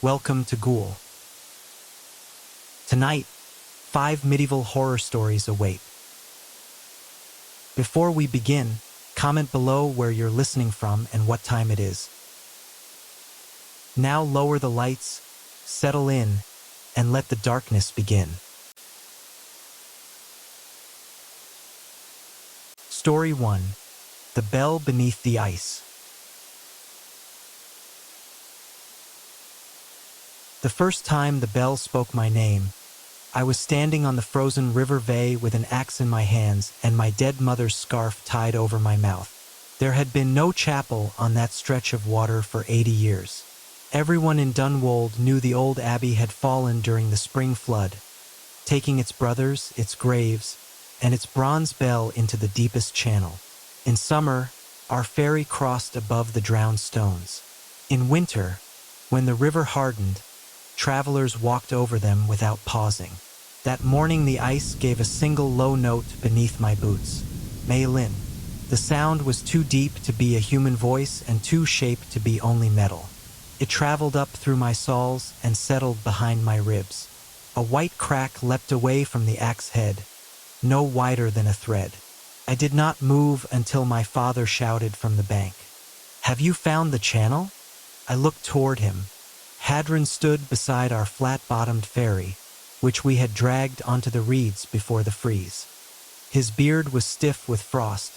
Welcome to Ghoul. Tonight, 5 medieval horror stories await. Before we begin, comment below where you're listening from and what time it is. Now lower the lights, settle in, and let the darkness begin. Story 1. The Bell Beneath the Ice. The first time the bell spoke my name, I was standing on the frozen river bay with an axe in my hands and my dead mother's scarf tied over my mouth. There had been no chapel on that stretch of water for 80 years. Everyone in Dunwold knew the old abbey had fallen during the spring flood, taking its brothers, its graves, and its bronze bell into the deepest channel. In summer, our ferry crossed above the drowned stones. In winter, when the river hardened, travelers walked over them without pausing. That morning the ice gave a single low note beneath my boots. Maylin. The sound was too deep to be a human voice and too shaped to be only metal. It traveled up through my soles and settled behind my ribs. A white crack leapt away from the axe head, no wider than a thread. I did not move until my father shouted from the bank, "Have you found the channel?" I looked toward him. Hadron stood beside our flat-bottomed ferry, which we had dragged onto the reeds before the freeze. His beard was stiff with frost,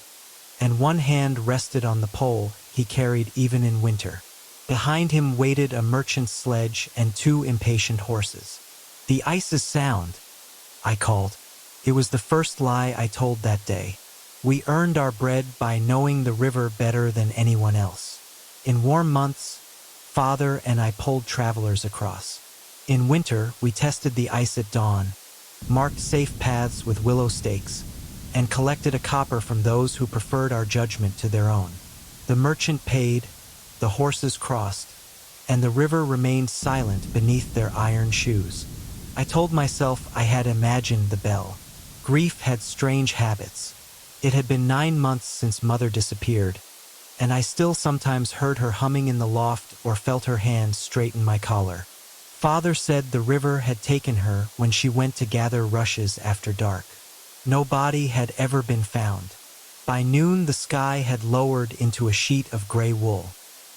and one hand rested on the pole he carried even in winter. Behind him waited a merchant sledge and 2 impatient horses. "The ice is sound," I called. It was the first lie I told that day. We earned our bread by knowing the river better than anyone else. In warm months, Father and I pulled travelers across. In winter, we tested the ice at dawn, marked safe paths with willow stakes, and collected a copper from those who preferred our judgment to their own. The merchant paid, the horses crossed, and the river remained silent beneath their iron shoes. I told myself I had imagined the bell. Grief had strange habits. It had been 9 months since Mother disappeared, and I still sometimes heard her humming in the loft or felt her hand straighten my collar. Father said the river had taken her when she went to gather rushes after dark. No body had ever been found. By noon the sky had lowered into a sheet of gray wool.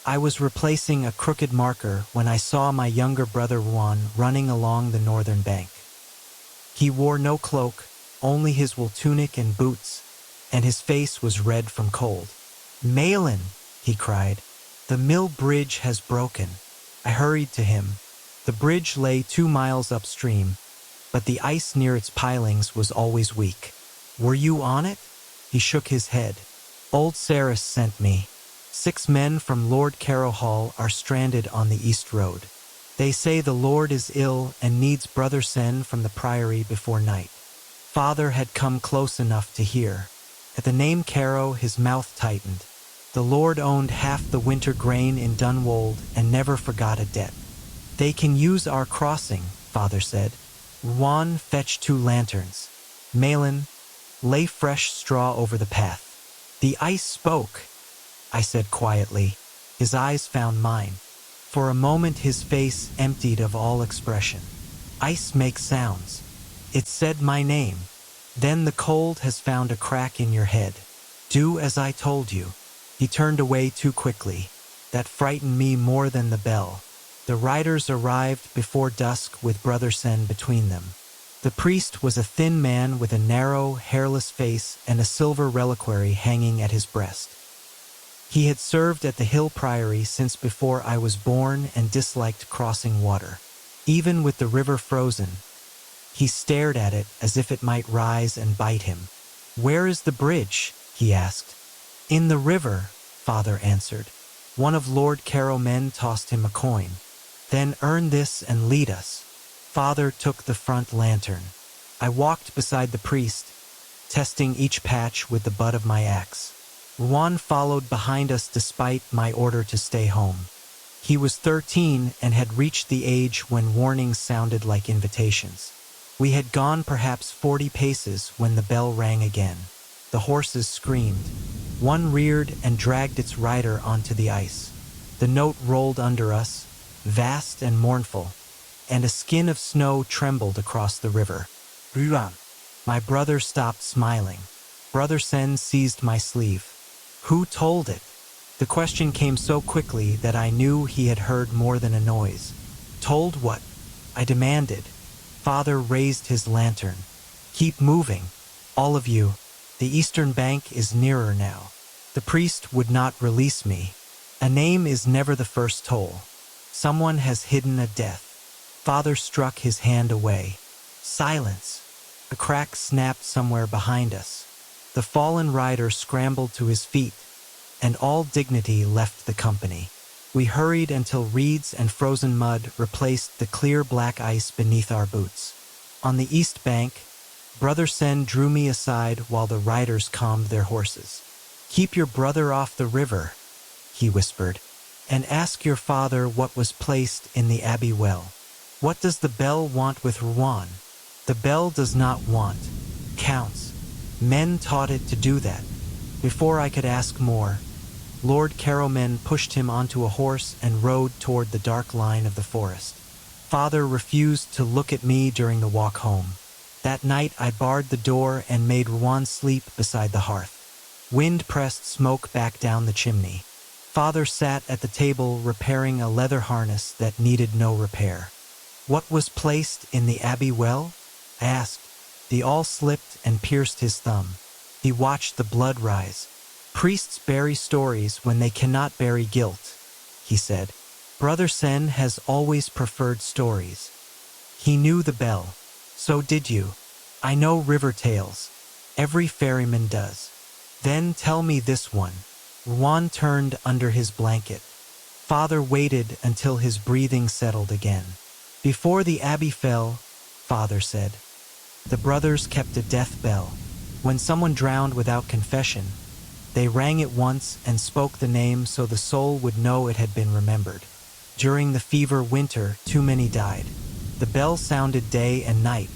I was replacing a crooked marker when I saw my younger brother Juan running along the northern bank. He wore no cloak, only his wool tunic and boots, and his face was red from cold. "Maylin," he cried, "the mill bridge has broken." I hurried to him. The bridge lay 2 miles upstream, but the ice near its pilings was always weak. "Were you on it?" He shook his head. "Old Saris sent me. 6 men from Lord Carrowhall are stranded on the east road. They say the Lord is ill and needs Brother Sen from the priory before night." Father had come close enough to hear. At the name Carrow, his mouth tightened. The Lord owned half the winter grain in Dunwold and never forgot a debt. "They can use our crossing," Father said. Juan fetched 2 lanterns. "Maylin, lay fresh straw over the path." "The ice spoke," I said quietly. His eyes found mine. For a moment his face emptied of all expression. "Ice makes sounds." It said my name. "Then the cold has found a crack in your head. Do as I told you." He turned away too quickly. That frightened me more than the bell. The riders arrived before dusk with Brother Sen between them. The priest was a thin man with a narrow, hairless face and a silver reliquary hanging at his breast. He had served at the Hill Priory since before I was born and disliked crossing water. Even with the river frozen, he stared at it as if it might rise and bite him. "Where is the bridge?" he asked. "In the river," Father answered. One of Lord Carrow's men tossed him a coin. "Then earn this and lead us." Father took the front lantern. I walked beside the priest, testing each patch with the butt of my axe. Juan followed behind us despite my order to stay home. He was 13 and had reached the age when warnings sounded like invitations. We had gone perhaps 40 paces when the bell rang again. The horses screamed. One reared and dragged its rider onto the ice. The note rolled under us, vast and mournful, and a skin of snow trembled across the river. Ruan. My brother stopped smiling. Brother Sen seized my sleeve. Who told it? The question came so quickly that I knew he had heard more than a noise. Told what? I demanded. Father raised his lantern. Keep moving. All of you. The eastern bank is nearer now. The priest would not release me. A name is never the first toll. Someone has hidden a death. Father struck his hand away. Silence. A crack snapped somewhere behind us. The fallen rider scrambled to his feet, and all dignity left the company. We hurried until reeds and frozen mud replaced the clear black ice beneath our boots. On the east bank, Brother Sen drew me aside while the riders calmed their horses. Keep your brother off the river, he whispered, and ask your father what was placed in the abbey well. What does the bell want with Ruan? The bell does not want. Counts. Men taught it to do that. Before I could ask more, Lord Caromen pushed him onto a horse and rode toward the dark line of the forest. Father refused to look at me during the walk home. That night I barred the door and made Ruan sleep beside the hearth. Wind pressed smoke back down the chimney. Father sat at the table repairing a leather harness that needed no repair. What was placed in the abbey well? I asked. The awl slipped and pierced his thumb. He watched the blood rise. Priests bury stories when they cannot bury guilt, he said. Brother Sen has always preferred stories. He knew the bell. So did you. I know river tales. Every ferryman does. Then tell me this one. Ruan turned under his blanket. Father waited until his breathing settled again. Before the abbey fell, Father said, the brothers kept a death bell. When someone drowned without confession, they rang it once and spoke the name so the soul would know it had been remembered. During the fever winter, too many died. The bell sounded day and night.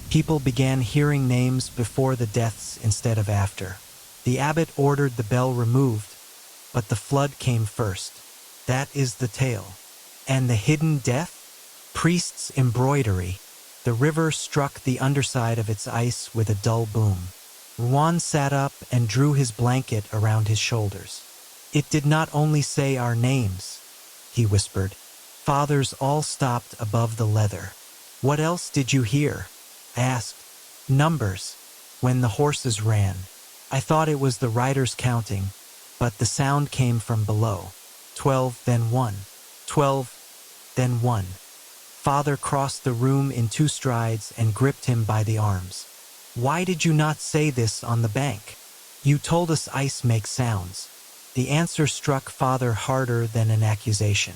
People began hearing names before the deaths instead of after. The abbot ordered the bell removed, but the flood came first. That is the tale. And the hidden death? Priest's embroidery. The river struck the underside of its ice with a dull boom. Ruan sat up and drew his blanket around his shoulders. It did not only say our names, he whispered. Fathers all stopped above the leather. What else did you hear? I asked. Numbers. When the horses ran. I thought it was the riders counting, but the sound came from below. 12, then 1. 12, then 1. Father crossed the room in 2 strides and gripped him by the arms. Why did you not say this on the bank? You told us ice makes sounds. The answer struck Father harder than an accusation.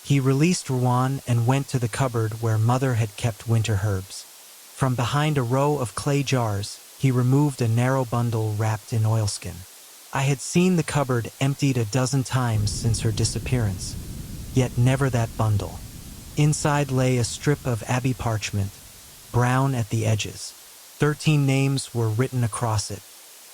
He released Ruan and went to the cupboard where Mother had kept winter herbs. From behind a row of clay jars, he removed a narrow bundle wrapped in oilskin. I had seen the cupboard emptied a dozen times since her disappearance, yet never that bundle. Inside lay a strip of abbey parchment, brown at the edges. 13 names were written across it.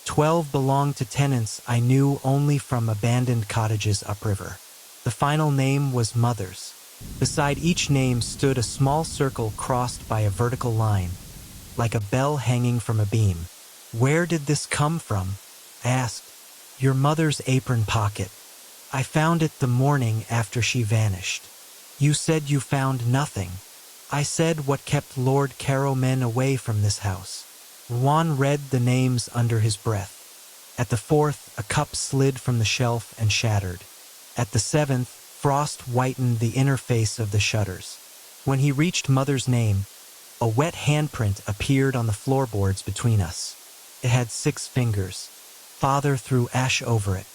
12 belonged to tenants I knew only from abandoned cottages upriver. The final name was Mother's. Beside each name stood a small circle crossed by a vertical line, like a bell hanging from a beam. Where did this come from? I asked. Your mother's apron pocket. I found it the morning after she vanished. You said you found nothing. I said what kept Lord Caromen away from this house. Ruan read the names under his breath. At the 4th, a cup slid from the shelf and shattered. At the 7th, frost whitened the inner face of the shutters. When he reached Mother's name, a wet handprint appeared on the floorboards between us. It had 6 fingers. Father threw ash over it.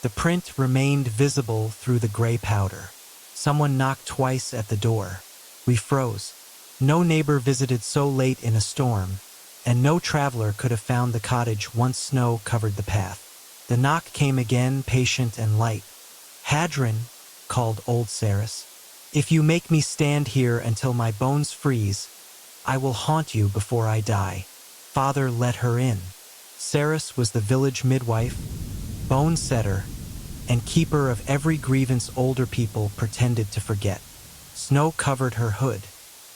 The print remained visible through the gray powder. Someone knocked twice at the door. We froze. No neighbor visited so late in a storm, and no traveler could have found the cottage once snow covered the path. The knock came again, patient and light. Hadron, called old Saris, if you make me stand here until my bones freeze, I will haunt you before I die. Father let her in. Saris was the village midwife, bone setter, and keeper of every grievance older people pretended to forget. Snow covered her hood.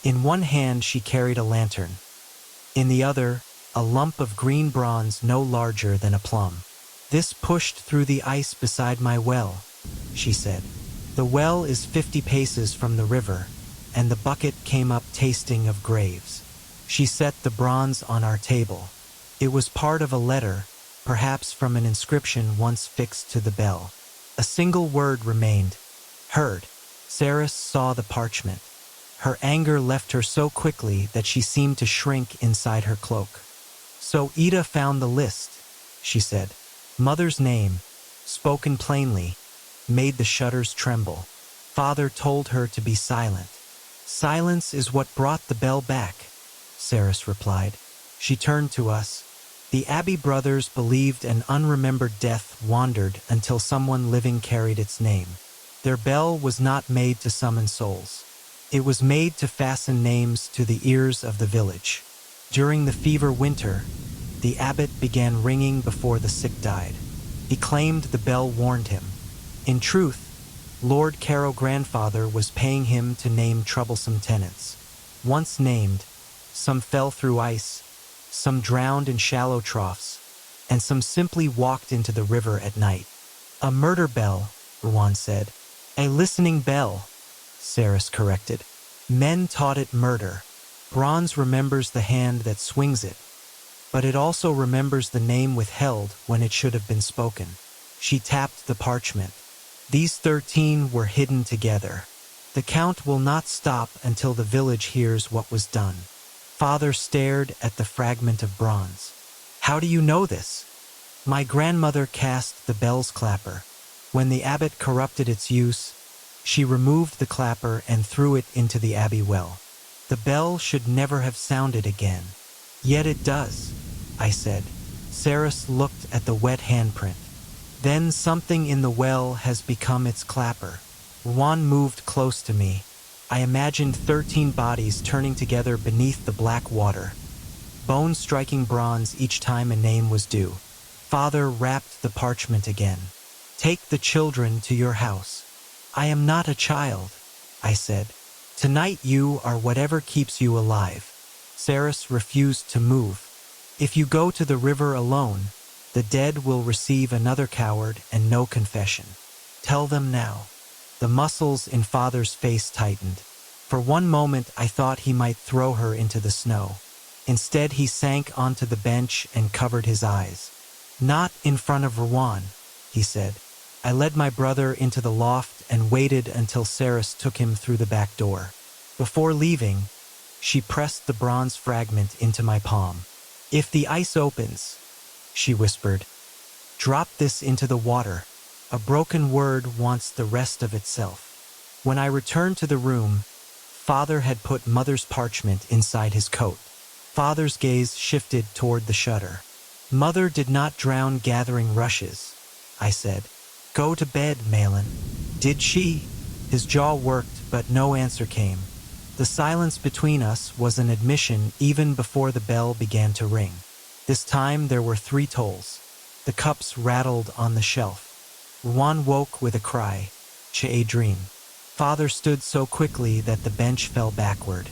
In one hand she carried a lantern. In the other, a lump of green bronze no larger than a plum. "This pushed through the ice beside my well," she said. "The well is 50 paces from the river, and the bucket came up tasting of graves." She set the bronze on our table. It was part of a letter, perhaps from an inscription once fixed to the bell. A single word remained: "Heard." Saris saw the parchment. Her anger left her so quickly that she seemed to shrink inside her cloak. "So Ida found the list," she said. Mother's name, spoken plainly, made the shutters tremble. Father told her to be silent. "Silence is what brought the bell back," Saris replied. She turned to us. "The Abbey brothers believed an unremembered death wandered until someone living carried its name. Their bell was not made to summon souls. It was made to fasten names to the ears of the village. During the fever winter, the abbot began ringing before the sick died. He claimed the bell warned him. In truth, Lord Caro grandfather was paying him to name troublesome tenants. Once named, some fell through ice, some drowned in shallow troughs, and some simply walked into the river at night. "A murder bell," Ruan said. "A listening bell," Saris corrected. "Men taught it murder. Bronze remembers the hand that swings it, but it also remembers the name withheld when it should have been spoken." She tapped the parchment. "These 13 were hidden together. The count will not stop until the village hears what was done." Father stared at the fragment of bronze. "How do you know this?" "My grandmother cast the bell's clapper. When the abbot corrupted its use, she removed the clapper and threw it into the abbey well. The bell should never have sounded again." "Yet it does," I said. Saris looked at the wet handprint. "Then something in the well has become its clapper." Juan moved close to me. I imagined 13 bodies turning together beneath the black water, bones striking bronze each time a name was due. Father wrapped the parchment again. "Take the children to your house." "I am not a child," I said. "Tonight you are whatever keeps you alive." Saris refused to move. "If you go to the river alone, the dead will receive another coward and no confession. Tell them now." The muscles in Father's face tightened. For one moment I thought he might throw her into the snow. Instead he sank onto the bench and covered his eyes. "Not in front of Ruan," he said. I led my brother into the loft and waited until Saris took him through the back door. Before leaving, she pressed the bronze fragment into my palm. "If the ice opens," she whispered, "drop this into the water. A broken word wants the rest of itself." When I returned to the room, Father had put Mother's parchment inside his coat. Father's gaze shifted toward the shutter. "Mother did not drown gathering rushes," I said. "Go to bed, Malin." "Did she?" His jaw worked, but no answer came. The silence between us was an admission even before the bell began to ring. This time there were 3 tolls. The cups rattled on the shelf. Ruan woke with a cry. "Che-a-dream." Father stood so quickly that the bench fell backward.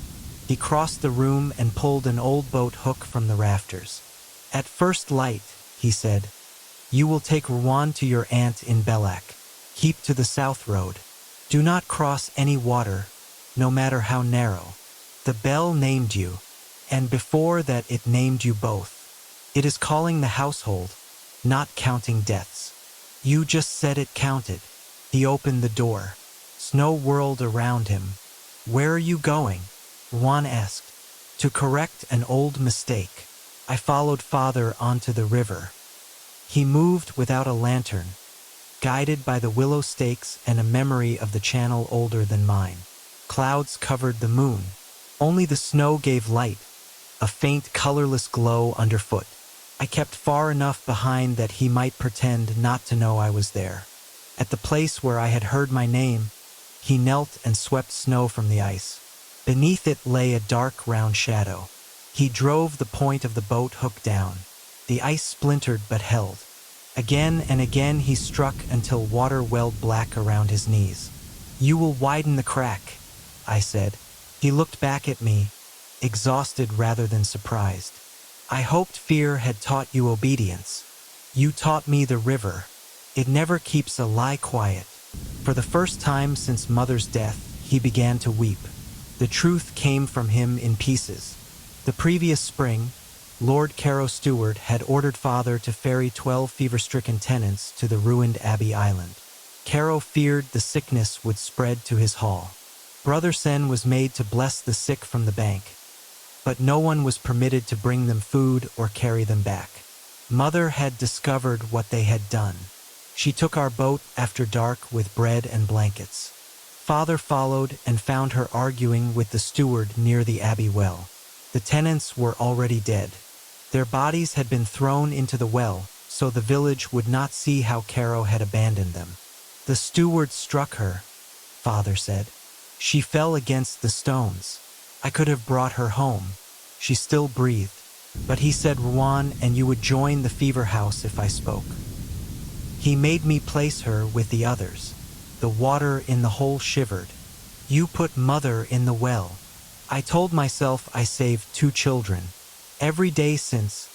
He crossed the room and pulled an old boat hook from the rafters. "At first light," he said, "you will take Ruan to your aunt in Belak. Keep to the south road. Do not cross any water, no matter how narrow. The bell named you, and before that it named you both. It is calling the household, not counting deaths. You just said it counted." He opened the door. Snow whirled around him. "Where are you going?" Ruan asked. "To correct an old mistake." I followed Father onto the river. He moved without a lantern, guided by the willow stakes and a memory of the channel older than mine. Clouds covered the moon. Only the snow gave light, a faint colorless glow underfoot. I kept far enough behind that he might pretend not to know I was there. At the place where I had heard my name, he knelt and swept snow from the ice. Beneath it lay a dark round shadow. He drove the point of the boat hook down. The ice splintered but held. Again and again he struck until water welled black around his knees. "You will widen the crack," I said. He looked back at me, exhausted rather than surprised. I hoped fear had taught you obedience. You taught me the river. It never keeps a lie quiet. For the first time since Mother's death, he began to weep. The truth came from him in pieces. The previous spring, Lord Caro Stewart had ordered Father to ferry 12 fever-stricken tenants to the ruined Abbey Island. Caro feared the sickness would spread to his hall. Brother Sen was made to bless the sick from the bank, but no one was permitted to bring them food or carry them back. Mother had discovered what they had done. She took our boat after dark with bread and blankets. Father followed and found her arguing with the steward near the Abbey well. The tenants were already dead. Their bodies had been thrown into the well, so the village would not see how Caro had abandoned them. The steward struck her, Father said. She fell against the stones. I could have brought her home. She still breathed. But he said Ruan and you would join the fever house if I spoke. He made me place her with the others. The water in the hole shivered. You put Mother in the well. I told myself I saved 2 children. Every day since,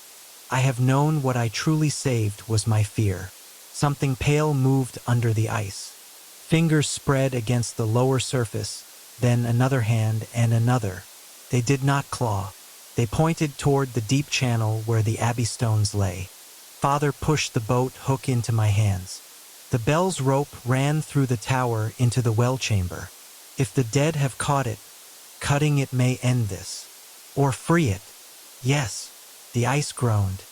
I have known what I truly saved was my fear. Something pale moved under the ice. Fingers spread against the lower surface, then another hand and another. They did not claw. They pointed toward the deep channel where the Abbey stones lay. Father pushed the boat hook into my hands. The bell's rope ran through the tower into the well chamber. If the dead have caught it, cutting it may end this. Or free it. Yes, the ice groaned.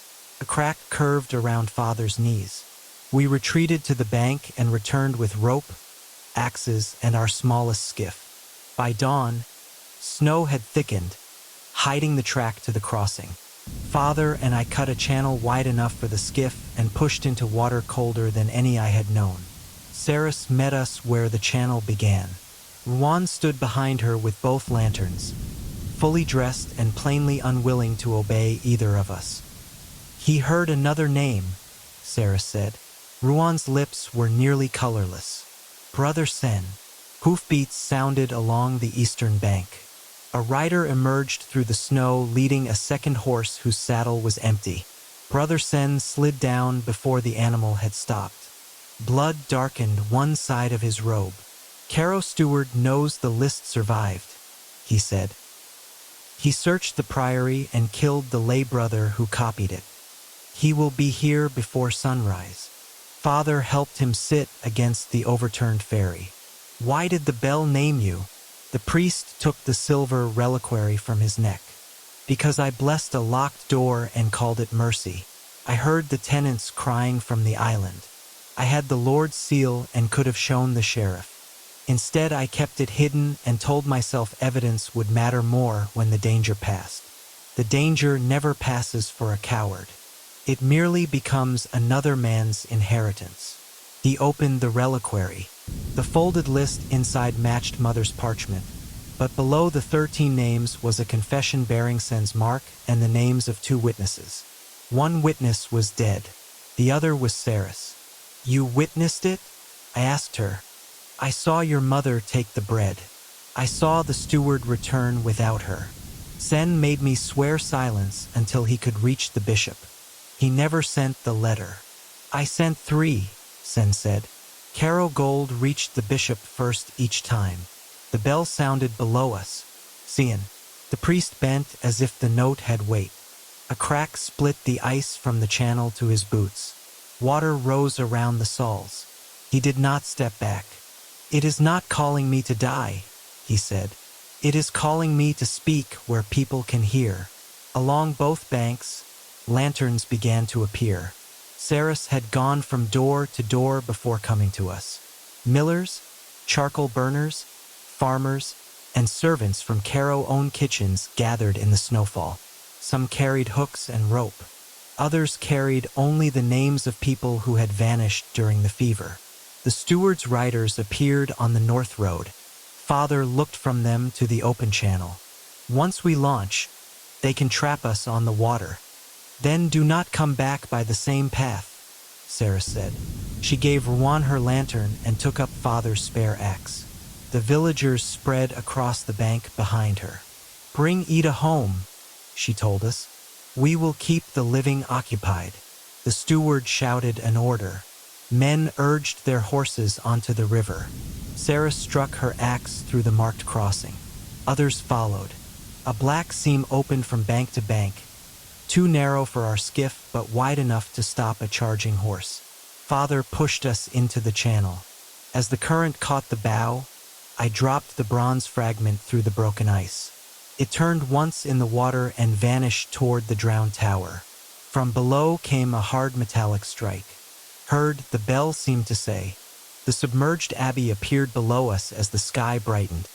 A crack curved around Father's knees. We retreated to the bank and returned with rope, axes, and our smallest skiff. By dawn, snow had thickened, hiding the track to the crossing. Father and I cut a channel wide enough for the skiff and pushed into water colder than any I had known. Saris met us where the channel began. Ruan stood behind her with both lanterns, fully dressed and plainly unwilling to obey either of us. He heard another name, Saris said. Ruan's lips were nearly colorless. Brother Sen. Hoofbeats sounded along the eastern bank. A rider emerged through the snow leading a second horse whose saddle was empty. Brother Sen slid down before the animal had stopped. Blood darkened one side of his robe. Caro Stewart knows the list survived, he said. He searched the priory and killed the lay brother who copied it. He will be here before sunrise. Father helped him sit against the overturned ferry. Why did the bell name you? The priest took the silver reliquary from his neck. Because I blessed a locked door and called it mercy. I heard the tenants crying from the island. I had the Lord's seal and could have shown the sheriff. Instead, I kept it hidden and told myself evidence would matter more when the danger passed. The danger never passes for a coward. It merely becomes another man's inheritance. He opened the reliquary. The folded list inside matched Mother's parchment, but below the 13 names was a confession bearing Sen's mark and the names of 2 witnesses. One witness was dead. The other was Saris. You witnessed it? I asked her. I saw your mother take the bread. I saw the steward return without her. Sen made me swear silence until he could reach the bishop. He never sent the letter. I sent 3, Sen said. Caro Gold reached the bishop first each time. The bell sounded below us. Sian. The priest bent as if the note had weight. A crack split the ice from the channel to his boots. Water rose around the soles. He did not step back. It is not calling me to die, he said. It is calling me to speak where people can hear. Along both banks, lanterns began to appear. Saris had gone from door to door before coming to us. Millers, charcoal burners, farmers, and servants from Caro own kitchens gathered in the snowfall. Some carried hooks and rope. Others carried only the names of people who had vanished during the fever. The steward's riders appeared on the north road. Father looked from them to the open channel. Once we launch, they can trap us on the water. Then do not come back by the same path, Saris said. She gave Ruan her lantern and took up Father's spare axe. The villagers spread across the bank behind her. "Bring Ida home," she told us. "We will keep the living occupied." The steward shouted an order. Men urged their horses onto the river. Sarah struck her axe through the marked crossing. Others followed. A black seam opened from bank to bank, too narrow for our skiff but wide enough to stop a charging horse. Father pushed us into the channel. As the current caught the bow, I dropped the bronze fragment through the broken ice. It turned once in the water and vanished toward the drowned tower. From below came a hard metallic strike. "Heard," the bell seemed to say. The submerged abbey appeared below us as the sky brightened.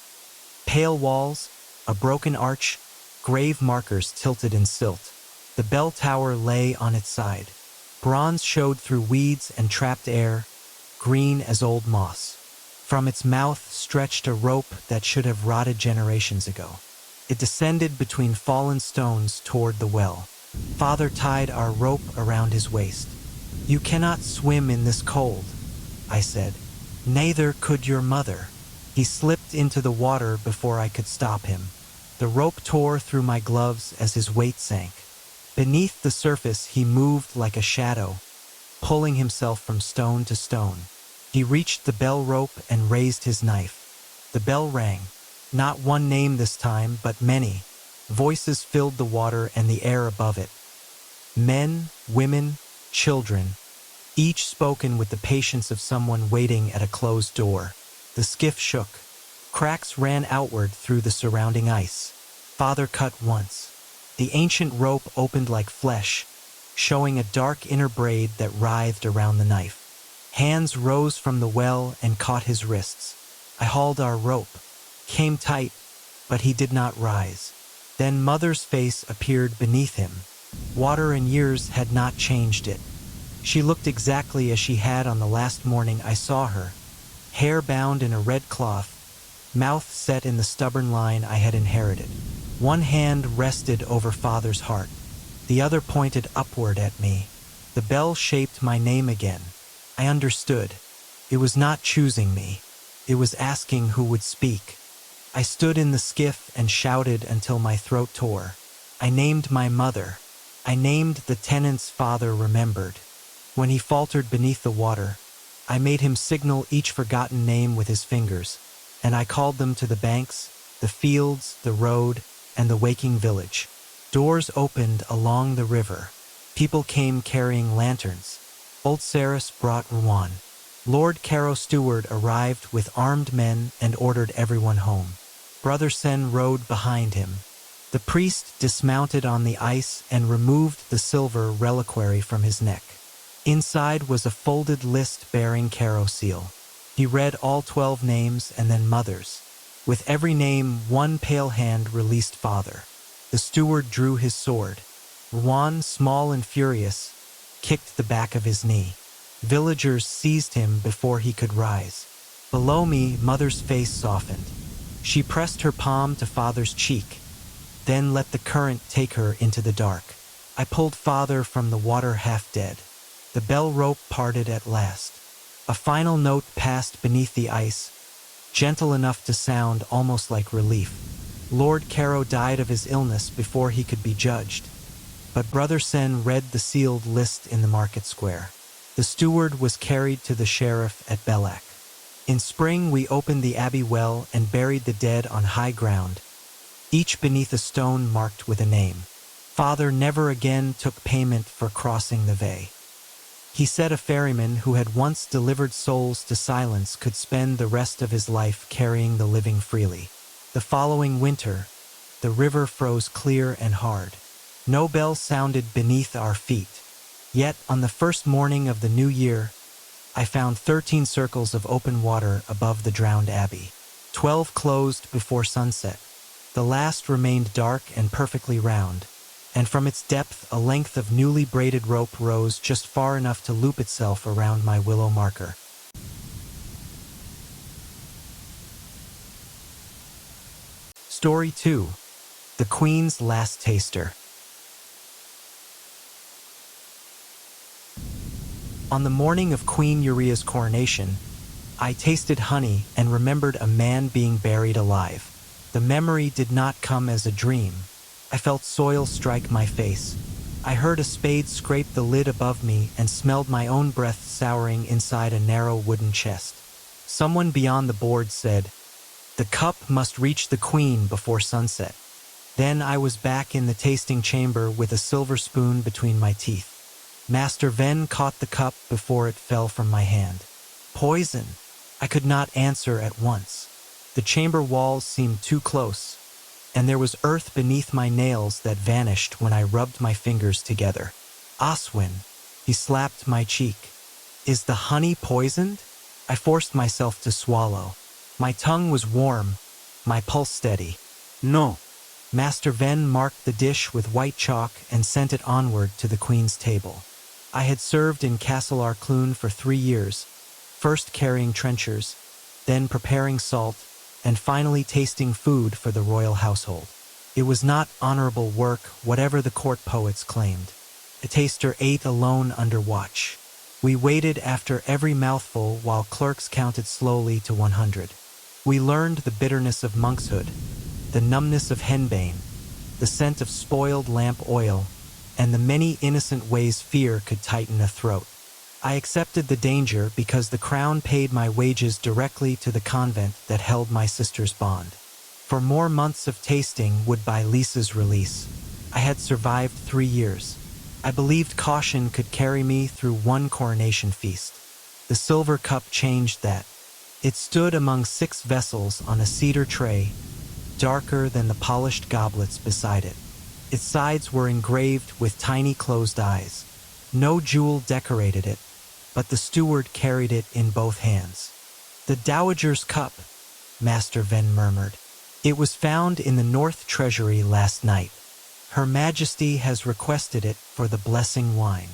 Pale walls, a broken arch, grave markers tilted in silt. The bell tower lay on its side. Bronze showed through weeds and trapped air, green as old moss. From its mouth stretched a rope that should have rotted generations ago. It descended between fallen stones toward the well. Father tied our rope around his waist. "You cannot swim in this cold," I said. "Neither could your mother." He slipped into the water before I could stop him. The rope tore through my gloves as his weight sank. Beneath the surface he moved like a shadow, pulling himself from stone to stone. He reached the bell rope and raised his knife. The bell rang. Not one name this time, but many. Voices filled the water and the air above it. Men, women, children, each spoken with the patience of someone waiting at a closed door. The skiff shook. Cracks ran outward through the surrounding ice. Father cut once. The ancient rope opened like flesh, showing a dark inner braid that writhed around the knife. Hands rose from the well and caught his wrists. I hauled our rope, came tight, but he did not rise. Then Mother's face appeared beneath him. Water and years had not changed it. She looked exactly as she had on the last morning I saw her, hair bound in a red cloth, mouth set in the stubborn line I had inherited. One hand rested over Father's heart. The other pointed upward at me. The bell shaped my name again. I understood. It was not choosing me. It was asking who would speak. I stood in the skiff and shouted until my throat tore. I named my mother. I named the tenant's father remembered. When he faltered beneath the water, I made him signal each forgotten name with his fingers, and I called them to the banks, the fields, the road, and the waking village. Doors opened along the river. People came carrying lanterns. Old Saris brought Ruan. Lord Caro Steward arrived with armed men and ordered everyone home. Brother Sen rode behind him. The priest dismounted on the ice and removed the silver reliquary from his neck. Inside was a folded list bearing Caro seal. He read all 12 names and then Mother's. With every name, one pale hand released Father. The steward drew his sword. Ruan, small and furious, kicked the back of his knee. Villagers seized him before he could rise. Below me, Mother's face softened. She pressed her palm to Father's cheek, then let the current take her into the dark. I pulled Father from the water half dead. The bell rope parted at last. A final note passed beneath the ice, gentle enough to sound almost like relief. Lord Caro died of his illness before he could be judged, but Brother Sen read the sealed list in the market square. The steward was carried to the sheriff at Belak. In spring we opened the abbey well and buried the dead on high ground, each beneath a stone marked with a name. Father never again took payment for crossing the Vey. He said a ferryman who had once delivered souls to silence could spend the rest of his life carrying the living freely. The following winter, the river froze clear and hard. No bell sounded beneath our feet. Yet, on the first morning of the new year, I found 13 circles of open water above the drowned abbey. 12 closed before sunset. The last remained dark and perfectly round, and from its depth a length of newly braided rope rose just far enough to loop itself around my willow marker. Story 2. The Queen's Last Taster. On the morning of Queen Uria's coronation, I tasted honey and remembered a man being buried alive. The memory did not come as a dream. I felt soil strike my face. I heard a spade scrape the lid above me and smelled my own breath souring inside a narrow wooden chest. Someone beyond the board said, "The cup must reach the queen before sunset." Then I was back in the tasting chamber with a silver spoon between my teeth. Master Ven caught the cup before it fell from my hand. Poison! I could not answer at once. The chamber walls seemed too close, and there was earth beneath my nails that vanished when I rubbed my fingers together. Oswin, he slapped my cheek. Is the honey poisoned? I forced myself to swallow. My tongue was warm, my pulse steady. No. Master Ven marked the dish with white chalk and sent it onward to the queen's table. I had served in Castle Arclune for 3 years, first carrying trenchers, then preparing salt, and finally tasting food for the royal household. It was not honorable work, whatever the court poets claimed. The taster ate alone under watch. We waited after every mouthful while clerks counted slowly to 100. We learned the bitterness of monkshood, the numbness of henbane, the scent of spoiled lamp oil, and the many innocent ways fear could tighten a throat. I accepted the danger because the crown paid my wages directly to the convent that held my sister's bond. For more months of tasting would buy Lisa's release. I had survived 3 years. I believed caution could carry me through one coronation feast. The silver cup changed that. It stood among 6 vessels on a cedar tray, darker than the polished goblets beside it. Its sides were engraved with tiny closed eyes. No jewel decorated it, but the steward carried it in both hands. "The Dowager's cup," Master Ven murmured. "It was found in the North Treasury last night. Her Majesty has requested it for the blessing wine.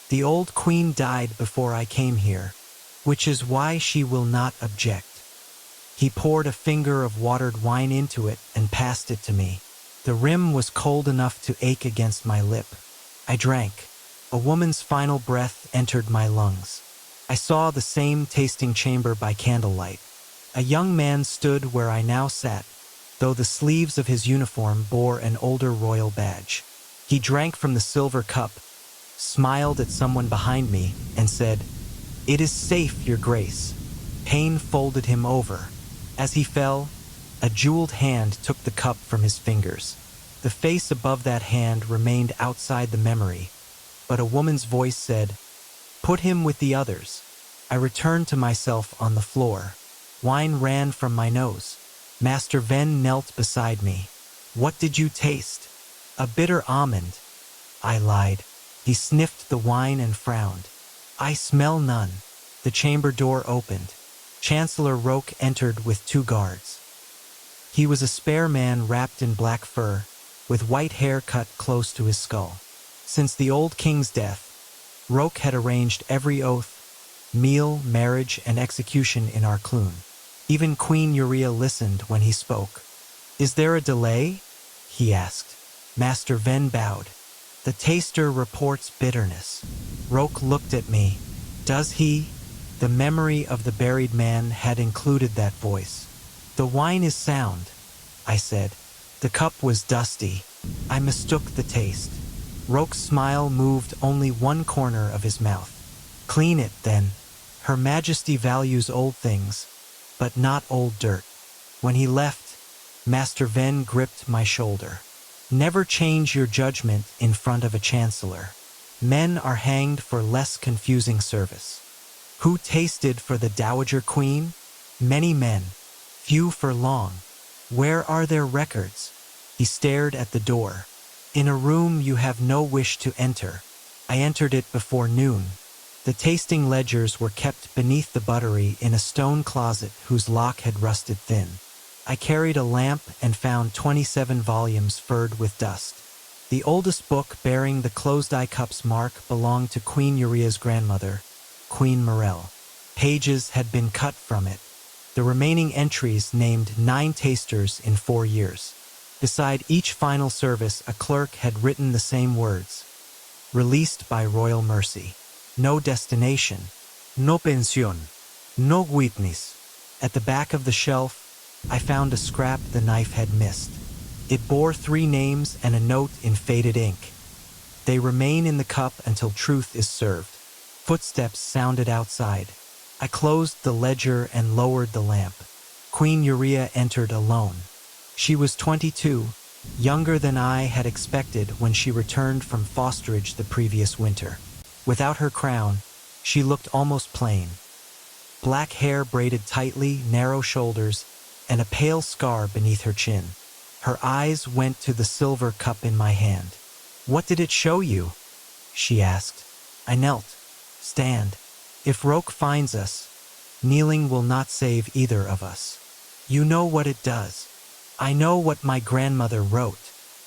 The old queen died before I came here, which is why she will not object." He poured a finger of watered wine into it and passed it to me. The rim was cold enough to ache against my lip. I drank. A woman's final breath entered my lungs. I saw the same tasting chamber by candlelight. A young man stood where I now sat, though the sleeves of his uniform bore an older royal badge. He drank from the silver cup, smiled at someone behind me, and said, "It is safe, Your Grace." Pain folded him over. As he fell, a jeweled hand took the cup from his fingers. The face above that hand remained outside the memory, but a woman's voice said, "Put him with the others." I returned to myself on the floor. Wine ran from my nose. Master Ven knelt beside me. "What did you taste?" "A bitter almond," I lied. He sniffed the wine and frowned. "I smell none." The chamber door opened. Chancellor Roke entered with 2 guards. He was a spare man wrapped in black fur, with white hair cut close to his skull. Since the old king's death, Roke had arranged every oath, meal, marriage, and execution in Arclune. Even Queen Urea listened when he spoke. "Is there a delay?" he asked. Master Ven bowed. "The taster reports bitterness." Roke looked at me. "Does he?" The memory of the buried man had included that voice. "The wine is sound," I said. The cup was dusty. I mistook the taste. Roke's smile moved only one corner of his mouth. "Clean it, then. Her Majesty values old things, but not old dirt." When he left, Master Ven gripped my shoulder. "Never change your judgment in front of a chancellor. Men are hanged for less confusing service." Who tasted for the Dowager Queen? Many men, few for long. Where are their records? He stared at the door. "In a room you have no wish to enter." I entered it before noon. The tasting ledgers were kept beneath the buttery in a stone closet whose lock had rusted thin. I carried a lamp and found 27 volumes furred with dust. The oldest book bearing the closed-eye cup's mark belonged to Queen Urea's grandmother, Queen Morel. Pages had been cut from it. The remaining entries named 9 tasters in 4 years. Beside each final service, a clerk had written the same words. "Released by royal mercy. No destination. No pensión." No witness. At the back of the shelf, I found a scrap the knife had missed. It bore 3 names and a note in faded ink. They remain in the cup until truth is served. Footsteps sounded outside. I closed the ledger and lowered the lamp. Queen Urea entered alone. She was 22, younger than I had expected when she returned from fosterage the previous winter. Without her crown, she looked almost plain. Black hair braided tightly, narrow shoulders, and a pale scar beneath her chin. Her eyes went to the silver cup in my hand. "What did it show you?" she asked. I knelt. "Stand. If Roke finds us, kneeling will not save either of us. You know what it does. I know what my grandmother wrote.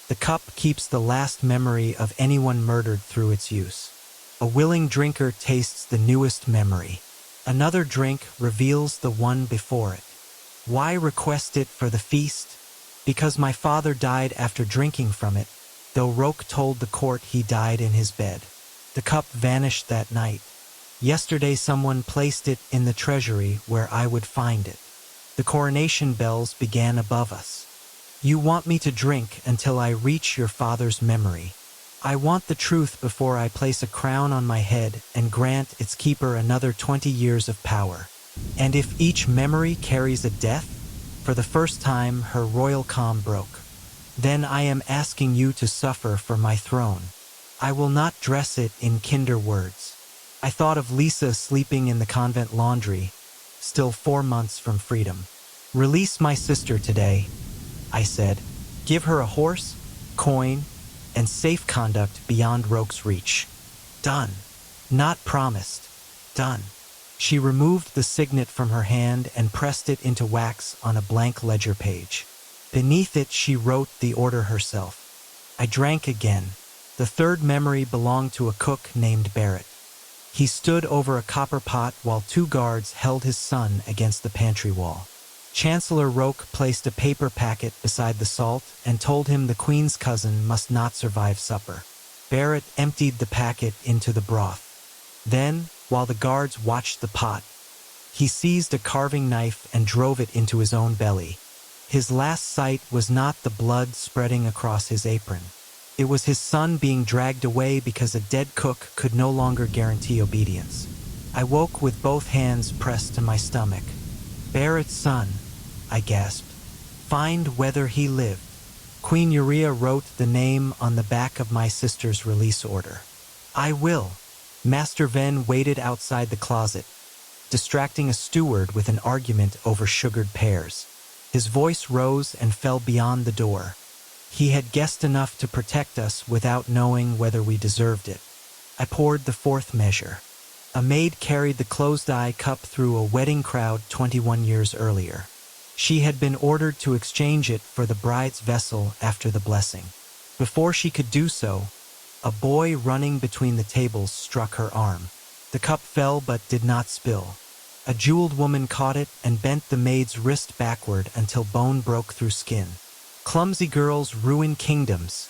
The cup keeps the last memory of anyone murdered through its use. A willing drinker tastes the newest memory. Another drink reveals the one before it. Why request it for the feast? Because my father died after drinking from it, though Roke told the court he died in his bed. The cup vanished that night. Yesterday someone placed it in the treasury where I would find it. The coronation bells began above us. You want me to drink until I reach your father's memory. I want the truth before I place a crown on my head and grant its keeper another 20 years of power. And if each memory carries a death, for the first time her royal calm broke. Then I am asking you to suffer for my throne. I will not dress it in kinder words. I thought of Lisa sleeping in the convent laundry, still 4 months from freedom. Release my sister today, I said. Give her a horse, coin, and safe conduct beyond Roke's reach. Done. Not promised. Done. She removed the signet from her hand and pressed it into wax on a blank ledger page. Beneath it she wrote the order herself. I drank again. The third memory belonged to a cook named Barrett. He stood over a copper pot while 2 guards held his son against the pantry wall. Chancellor Roke placed a paper packet beside the salt and told him the Queen's cousin must not survive supper. Barrett emptied the packet into the broth. Then, while the guards watched the pot, he seized a carving knife and drove it into his own belly. His last sight was not the blood spreading across his apron. It was his son being dragged away because a dead cook could no longer guarantee obedience. I woke with both hands pressed to my stomach. Barrett's son, I gasped. Find whether he lived. Queen Urea wrote the name on the back of my sister's release order. I will. Master Ven waited outside the closet, distracting a steward with an argument over sugared pears. His voice rose and fell beyond the door. He had guessed enough to protect us without knowing whether we deserved it. I poured the 4th measure. A maid carried the closed-eye cup through a wedding crowd 21 years earlier. She had been ordered to exchange it for the bride's vessel after the blessing. Before she could do so, a boy running between the tables struck her arm. The cup fell but did not spill. A jeweled woman caught it and bent the maid's wrist backward until bone broke through skin. Clumsy girls ruin kingdoms,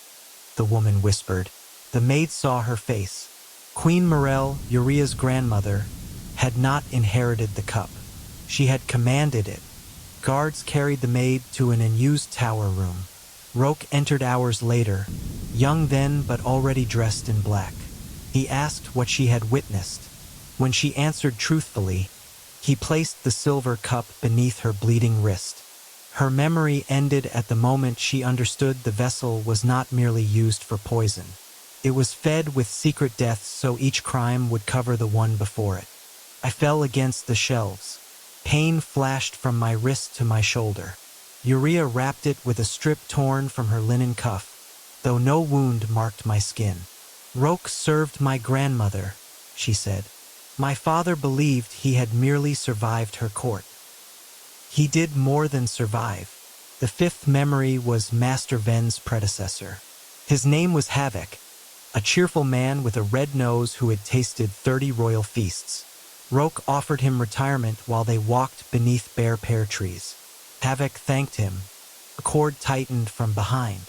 the woman whispered. The maid saw her face. Queen Morel, Urea's grandmother, had not inherited the cup. She had commanded it. Guards carried the maid to an unused tower room. Roke entered hours later, young then but already dressed in black. He asked what she had witnessed. When she answered truthfully, he placed the silver cup beneath her bleeding wrist. Her memory ended at the moment she understood the vessel was not merely used for poison. It was fed with secret deaths so each crime would cover the one before it. I fell against the shelves. Pain flashed from my wrist to my shoulder. Urea wrapped it with a strip torn from her linen cuff, though no wound marked my skin. Roke served my grandmother, she said. My father believed he had merely survived her court. He did more than survive. The 5th memory was Master Ven's predecessor. His name was Havoc, a cheerful man with a red nose who had tasted 30 royal feasts. Roke offered him retirement while they walked beneath bare pear trees. Havoc thanked him. A cord tightened from behind.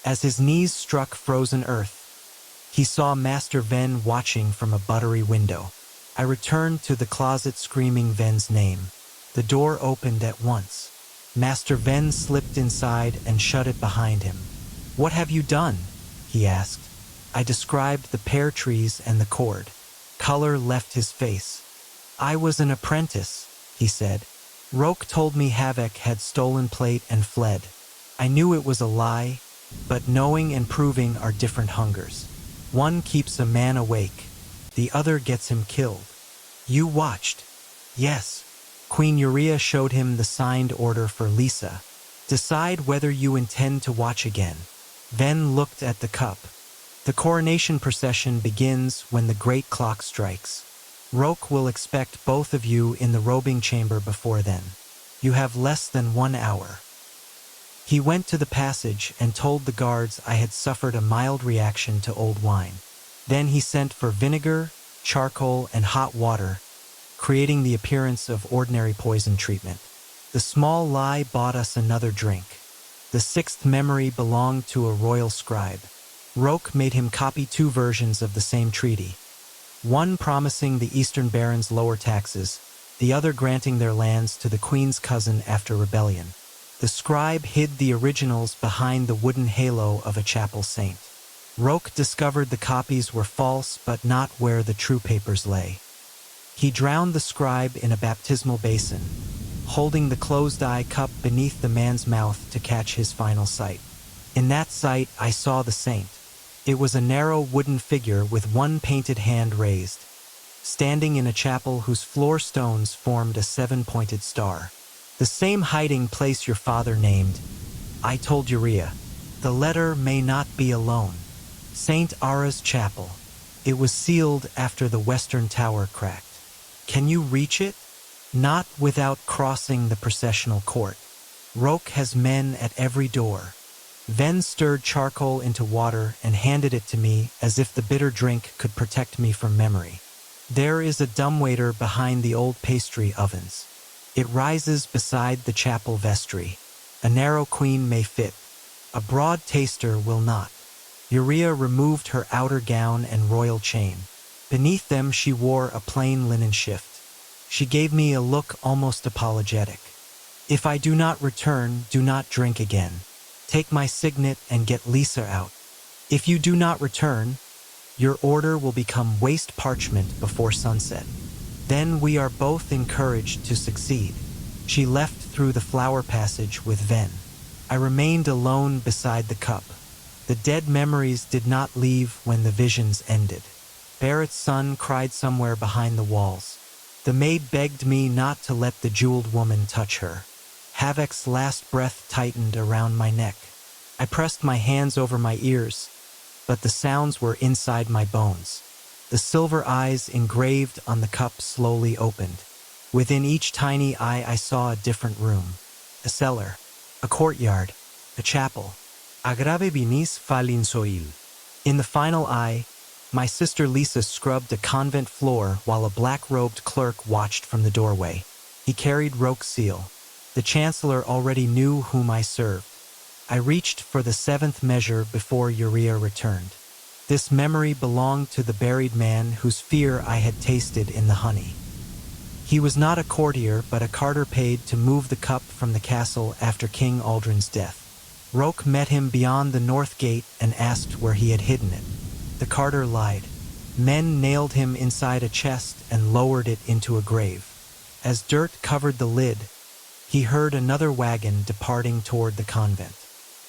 As his knees struck frozen earth, he saw Master Ven watching from a buttery window. I returned to the closet screaming Ven's name. The door opened at once. Master Ven slipped inside and shut it behind him. "What have you done?" he asked. I described the pear trees and the cord. Color left his face. "I was an apprentice," he said. "Roke told me Havoc had stolen plate and fled. I knew it was a lie, but knowing and proving are different hungers. One keeps a man awake, the other gets him killed." "You watched?" "Yes." Queen Urea showed him the signed order for Lisa. "Decide whether you intend to watch again." Ven looked at the cup. "The coronation procession begins when the great clock strikes. Roke will expect both of you in the robing chamber before then. You have less than 1 hour." He went to the passage and told the guards I had suffered a mild reaction to old wine. Then he sent for vinegar, charcoal, and hot water, creating the appearance of ordinary poison treatment. The small lie bought us another drink. The 6th memory belonged to a royal scribe. Roke made him copy 2 versions of the same treaty, one promising the eastern barons lower taxes, the other granting their lands to the queen's cousin after rebellion. The scribe hid the originals behind the wooden halo of a chapel saint. Roke discovered the copies were false but not where the true papers lay. He drowned the scribe in a baptismal basin, holding the closed-eye cup beneath the man's mouth to catch his final sight. In that sight I saw the saint. It was a narrow wooden figure with one painted hand raised, standing in a chapel whose floor stones formed a 7-pointed star. "The same hiding place your father named," I told Urea. "The letter may not be alone." Saint Ara's chapel. It was sealed after the western tower cracked. "Can you reach it?" "Not without crossing the processional court. Roke has men at every door." Ven stirred charcoal into water and handed it to me as if the bitter drink could protect me from memory. "There is a dumbwaiter behind the old pastry ovens. It rises beside the chapel vestry. A narrow queen may fit. A broad taster will not." Urea removed her outer gown and royal chain. Beneath them she wore a plain linen shift. She gave me a look almost apologetic. "If I do not return, do not drink again. Take my signet and get Lisa out. If you do not return, your order will become waste parchment before sunset. Then we are both encouraged to succeed." She left through the flower passage with Ven. I remained alone beside the cup. The dead memories did not leave when the visions ended. Barrett's son cried somewhere behind the walls. The maid begged me not to let the jeweled woman touch her. Havoc's last breath tightened around my neck. I pressed my hands over my ears, but the sounds were inside my bones. The silver eyes engraved on the cup slowly opened. Within each tiny eye I saw a different room. A cellar, a courtyard, a chapel. Agrave vinis falin soil. In the final eye, my sister Lisa scrubbed a convent floor while a black-robed clerk watched from the doorway. He carried Roke's seal. The chancellor already knew whom I served. I reached for the 7th measure before Urea returned. This memory belonged to the buried man whose fear I had tasted in the honey. He was not a courtier, but a carter paid to move the cup from the castle after King Aldrin's death. Roke met him beyond the north gate and asked where he had hidden it. The carter lied. Men nailed him inside a chest and lowered it into a grave. As dirt covered the lid, he heard another wagon departing toward the convent.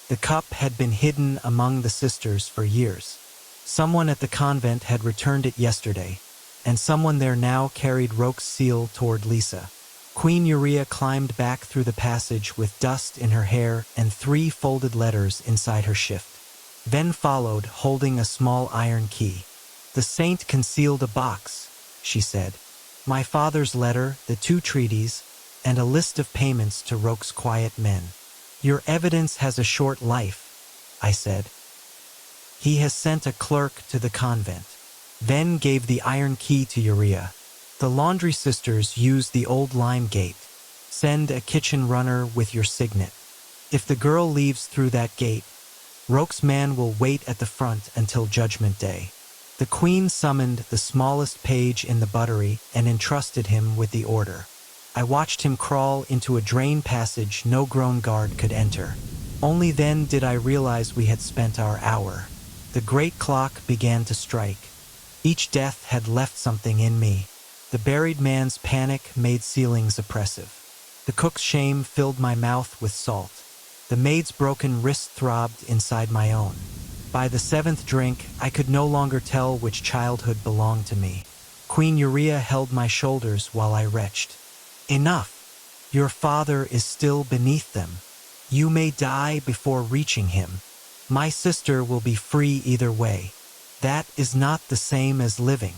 The cup had been hidden among the sisters for years. Someone at the convent had returned it yesterday, and someone there now carried Roke's seal toward Lisa. Queen Urea climbed back through the passage with dust in her hair and 3 folded letters inside her shift. Ven followed, holding a small iron key. "The saint concealed a box," she said. "My father's letter, the 2 treaties, and a list of payments to Roke's quiet men." "Your evidence has a short life," I said. "He has sent a clerk to the convent." Ven gave the iron key to Urea. "The laundry sisters use the old lime gate. Send a kitchen runner with your signet. If the girl leaves through that gate, Roke's man will wait at the front until Judgment Day. The queen summoned the smallest page in the buttery and entrusted him with the order. I watched him crawl into a drain passage no grown guard could enter. Only then did I realize we had spent our hour. The great clock began to strike. Each death had left something in me. The buried man's panic made ceilings oppressive. The cook's shame filled my mouth with salt. The maid's broken wrist throbbed inside my own. By the seventh drink, I could no longer tell which childhood belonged to me. Queen Urea held my shoulders while I retched. Enough! Your father is still beneath them. You may die before reaching him. My sister will be free either way. That is not the same as living.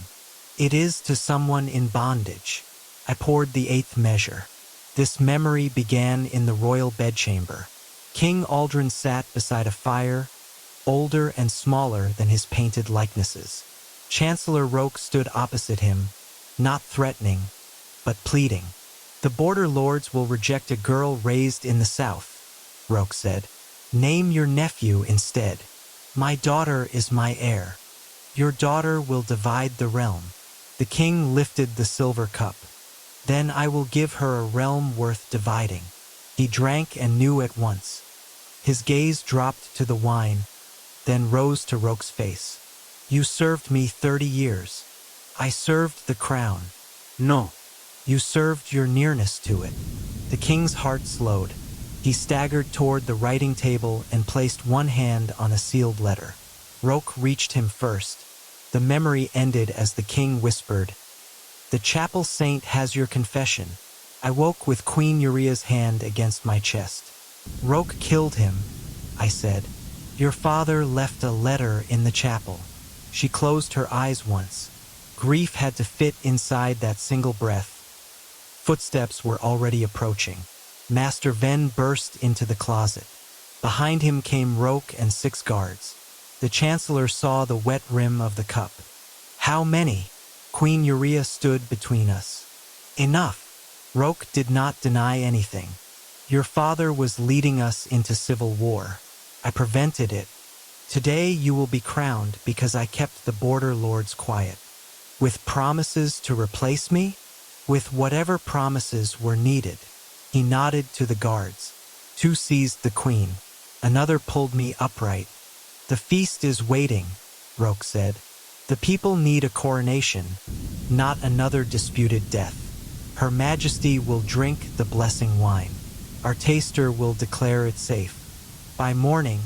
It is to someone in bondage. I poured the eighth measure. This memory began in the royal bedchamber. King Aldrin sat beside a fire, older and smaller than his painted likenesses. Chancellor Roke stood opposite him, not threatening, but pleading. The border lords will reject a girl raised in the South, Roke said. Name your nephew instead. My daughter is my heir. Your daughter will divide the realm. The king lifted the silver cup. Then I will give her a realm worth dividing. He drank and knew at once. His gaze dropped to the wine, then rose to Roke's face. You served me 30 years. I served the crown. No. You served your nearness to it. The king's heart slowed. He staggered toward the writing table and placed one hand on a sealed letter. Roke reached him first. The memory ended as the king whispered, "The chapel saint has your confession." I woke with Queen Urea's hand against my chest. Roke killed him, I said. Your father left a letter in the chapel. She closed her eyes once. Grief had to fit inside that single breath. Footsteps were already approaching. Master Ven burst into the closet. Behind him came Roke and 6 guards. The Chancellor saw the wet rim of the cup. How many? Queen Urea stood between us. Enough. Roke did not deny anything. Your father was leading us into civil war. I prevented it. Today you will be crowned because I kept the border lords quiet. With promises to replace me? With whatever promises were needed. He nodded to the guards. 2 seized the queen. Another pulled me upright. The feast is waiting, Roke said. The people need a coronation, not another disputed death. Her Majesty will drink the blessing wine. Our taster will declare it safe. By morning,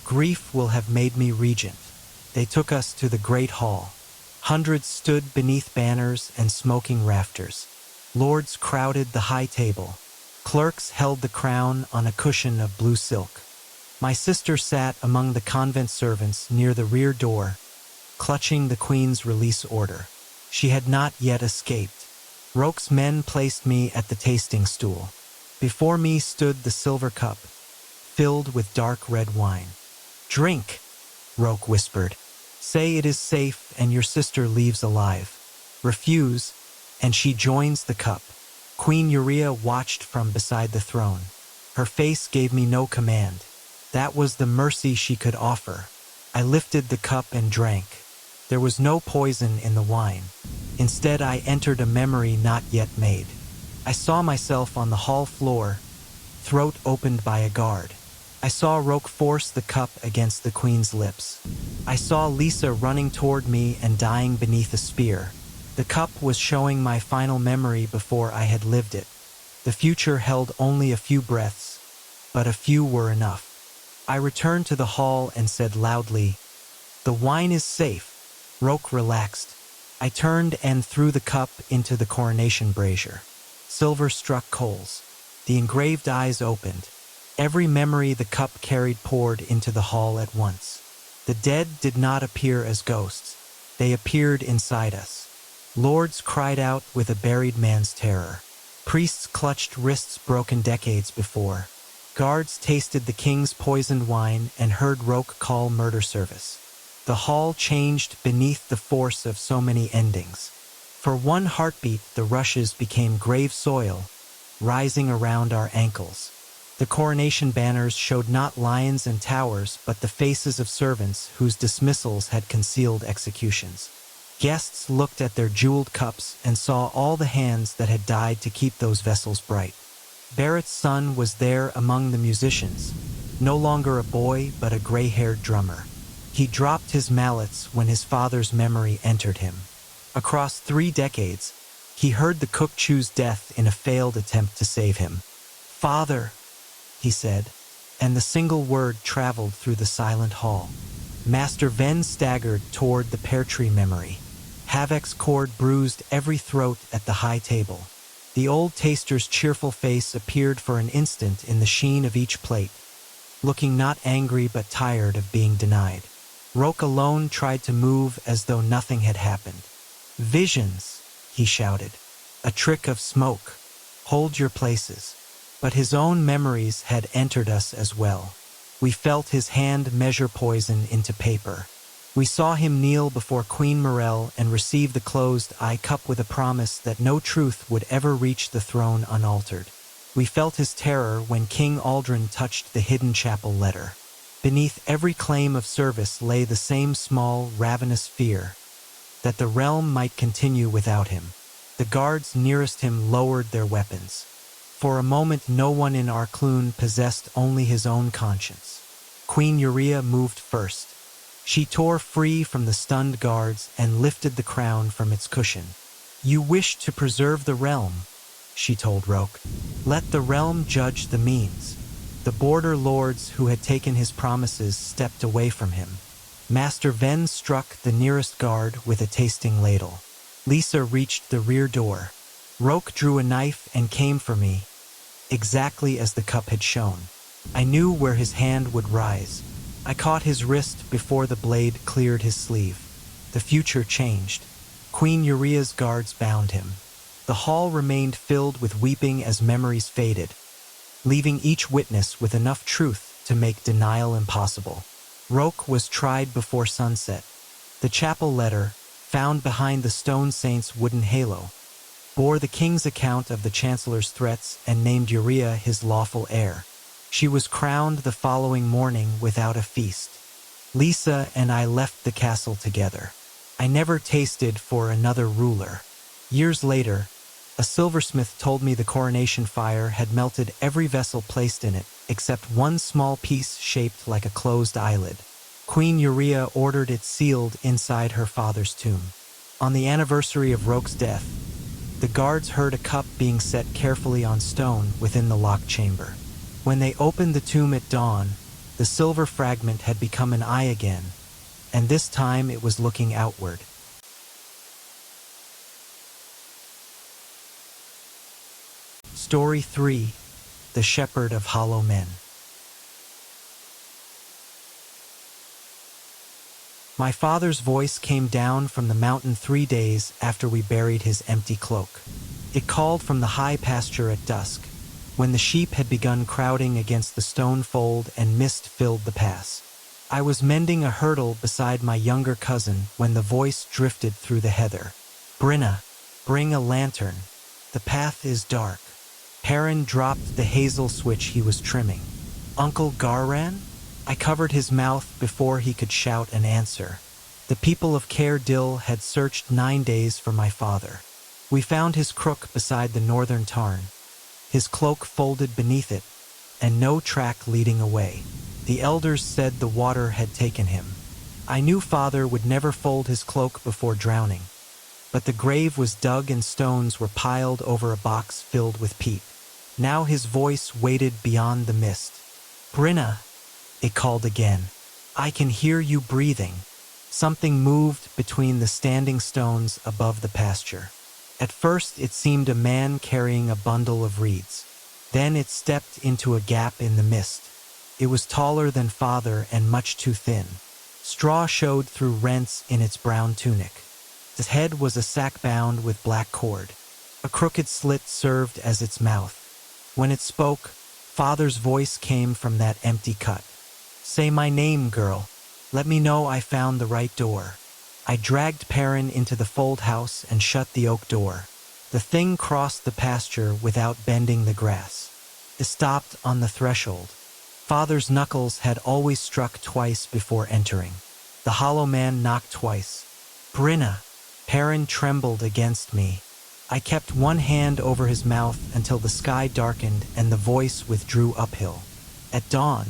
grief will have made me regent. They took us to the great hall. Hundreds stood beneath banners and smoking rafters. Lords crowded the high table. Clerks held the crown on a cushion of blue silk. My sister sat among the convent servants near the rear door, clutching the queen's release order. She had not yet escaped. Roke's men placed me at the tasting stool. Before me stood the silver cup, filled with dark red wine. Drink, Roke whispered. Say it is safe and your sister leaves alive. Refuse, and she joins the cup. Queen Urea watched from beside the throne. Her face gave me no command. That was the mercy she could offer. I lifted the cup and drank. There was no poison in the wine. Instead, I entered a memory not yet made. I saw myself on the hall floor, throat opened by a guard. I saw Roke force the cup against the queen's lips. I saw Lisa running toward me and dying beneath a spear. The cup was showing my final memory before I had lived it. The future held only a few breaths, but a few were enough. I returned to the hall and said loudly, "The wine is safe." Roke relaxed. I turned and threw the cup into the coronation brazier. Silver struck coals. The engraved eyes opened. Every memory the cup carried poured into the hall at once. The dead did not appear as ghosts. They appeared inside us. Lords cried out with a buried man's terror. Priests clutched wrists broken decades before. Guards tasted the king's poisoned wine and heard Roke call murder service. The hall changed beneath the force of so many endings. For one heartbeat, the rushes became grave soil, rising around our ankles. The coronation banners showed not lions and towers, but the faces of servants whose dismissals had concealed executions. Guests looked at their jeweled cups and saw all the hands that had died to keep those vessels bright. Barrett's son was there among the musicians, no longer a boy but a gray-haired drummer. He dropped his mallets when his father's memory entered him. Across 3 decades, he heard the cook choose death in a failed attempt to save him. "Father," he said, and the single word traveled through the silent hall. Master Venn staggered toward the pear tree memory. Havoc's cord bruised every throat at the high table. The old taster's cheerful face appeared for an instant in the sheen of each plate, looking not angry but tired of being denied. Roque alone tried to move as though nothing had happened. "Visions," he shouted. "A trick of smoke. Hold your places." But his own memories had entered us as well. We felt his hand measure poison into paper. We saw him kneel before Queen Morel and receive the closed-eye cup with a promise that no truth would ever reach the throne unaltered. We felt his terror when King Aldrin touched the hidden chapel letter. Beneath every claim of service lay the same small, ravenous fear, that the realm might continue without him. The guards nearest him lowered their weapons. For a moment no one in our clune possessed only his own conscience. Queen Urea moved first. She tore free from the stunned guards and lifted the crown from its cushion. "You wish to preserve the realm," she told Roque. "Let the realm judge the means." The border lords who had taken his promises stepped away from him. Master Venn struck the nearest guard with a tasting ladle. Lisa reached the rear door. Roque drew a knife and came for me, exactly as the cup had shown. I knew where his hand would rise. I caught his wrist before the blade cleared his sleeve. The future changed. Queen Urea's guards bound him. The hall remained filled with weeping as memories faded, leaving each witness with enough truth to make denial impossible. Roque was tried before sunset. The chapel letter, found behind the stone saint's wooden halo, bore the king's account of the chancellor's threats and named Urea his lawful heir. She was crowned the following morning without a feast. Lisa and I left the castle together. I never tasted for another ruler. Years later, a silversmith told me the coronation fire had melted every vessel placed in it, except one small piece shaped like a closed eyelid. Queen Urea ordered it sealed inside her father's tomb. On the anniversary of Roque's death, the guards heard a cup being set carefully on stone within the locked chamber. When they opened the tomb at dawn, the silver fragment had become an eye again, and this time it was looking outward. Story 3: The Shepherd of Hollow Men. My father's voice came down from the mountain 3 days after we buried his empty cloak. It called from the high pasture at dusk, when the sheep had begun crowding against the stone fold and mist filled the pass. I was mending a hurdle beside my younger cousin when the voice drifted through the heather. "Brinna, bring a lantern. The path is dark." Perrin dropped the hazel switch he was trimming. "Uncle Garran?" I covered his mouth before he could shout an answer. The people of Cair Dill had searched 9 days for my father. We found his crook beside the northern tarn, his cloak folded beneath it, and no track leading away. The elders said the water had taken him. I knew father would never fold his cloak before drowning, but the grave was dug and stones were piled over a box filled with peat. Now his voice waited beyond the mist. "Brinna," it called again. "I can hear you breathing." Something moved between the standing stones above the pasture. At first it seemed a man carrying a bundle of reeds. Then it stepped into a gap in the mist. It was taller than father and much too thin. Straw showed through rents in its brown tunic. His head was a sack bound with black cord. A crooked slit served as its mouth. When it spoke, father's voice came from that empty cut. "Say my name, girl. Let me know I found the right door." I dragged Perrin into the fold house and shut the oak door. The thing crossed the pasture without bending the grass. stopped on the threshold. Father's knuckles had always struck twice before entering. The hollow man knocked twice. Brinna! Perrin trembled against me. I kept one hand over his mouth until the sky darkened and the voice withdrew uphill. At dawn,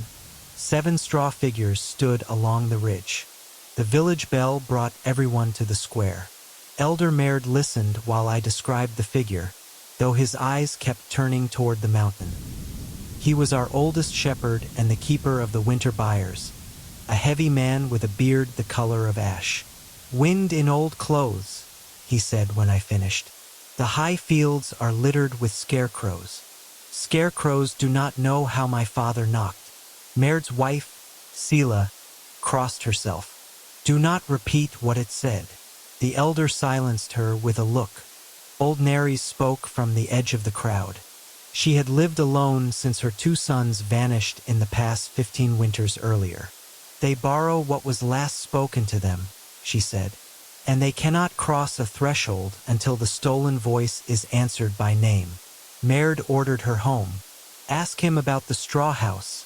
7 straw figures stood along the ridge. The village bell brought everyone to the square. Elder Maird listened while I described the figure, though his eyes kept turning toward the mountain. He was our oldest shepherd and the keeper of the winter byres, a heavy man with a beard the color of ash. "Wind in old clothes," he said when I finished. "The high fields are littered with scarecrows. Scarecrows do not know how my father knocked." Maird's wife, Sela, crossed herself. "Do not repeat what it said." The elder silenced her with a look. Old Nerys spoke from the edge of the crowd. She had lived alone since her 2 sons vanished in the past 15 winters earlier. "They borrow what was last spoken to them," she said, "and they cannot cross a threshold until the stolen voice is answered by name." Maird ordered her home. "Ask him about the straw house,"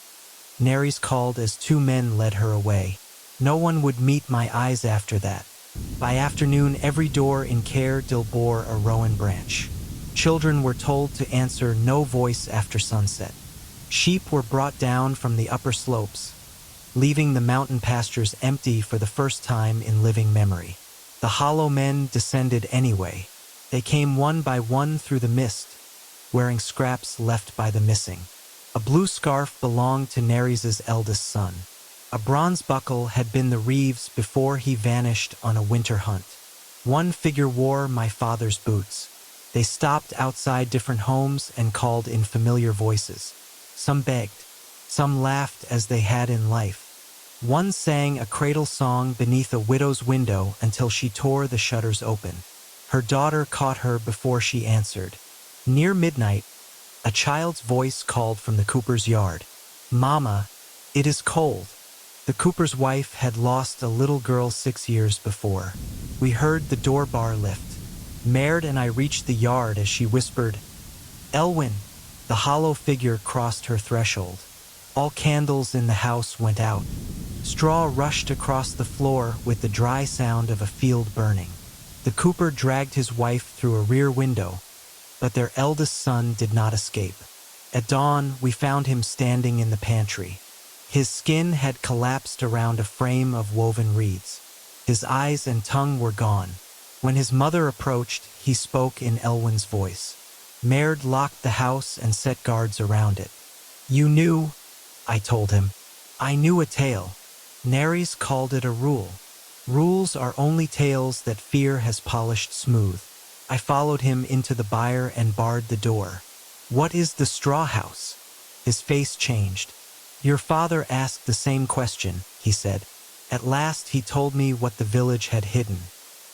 Nerys called as 2 men led her away. No one would meet my eyes after that. By afternoon, every door in Caer Dil bore a rowan branch. Children were told to answer no voice after sunset. Sheep were brought down from the upper slopes, leaving the mountain pastures empty for the first time in living memory. The hollow men descended anyway. They came one by one through the mist, wearing scraps left by the missing. A blue scarf belonged to Nerys' eldest son. A bronze buckle had been the reeve's before he vanished on a winter hunt. One figure wore my father's boots. They stopped outside different homes and called in familiar voices. Some begged. Some laughed as they had in life. One sang a cradle song beneath a widow's window until she tore the shutters open. Her daughter caught her before she answered. Near midnight, a child's voice called from the cooper's yard. "Mama, it is cold." The cooper's wife had lost a little girl 6 years before. We heard the door bar lift. Maird and I reached the yard as she whispered, "Elwyn." The hollow figure crossed her threshold. All candles in the house went out. Straw rushed across the floor with the dry sound of a field burning. The cooper dragged his wife through a rear window, but their eldest son did not escape. At dawn, we found him standing in the pantry. His skin had collapsed around a frame of woven reeds. His eyes and tongue were gone. When his mother approached, he spoke in Elwyn's voice. Maird locked the house and set guards around it. "You knew," I told him. "I knew a tale." Nerys called it a rule. Rules are only tales that fear has polished smooth. I followed him into the byre and barred the door. "What is the straw house?" His face changed. "Your father asked the same question," he said. At last he told me what the village had hidden.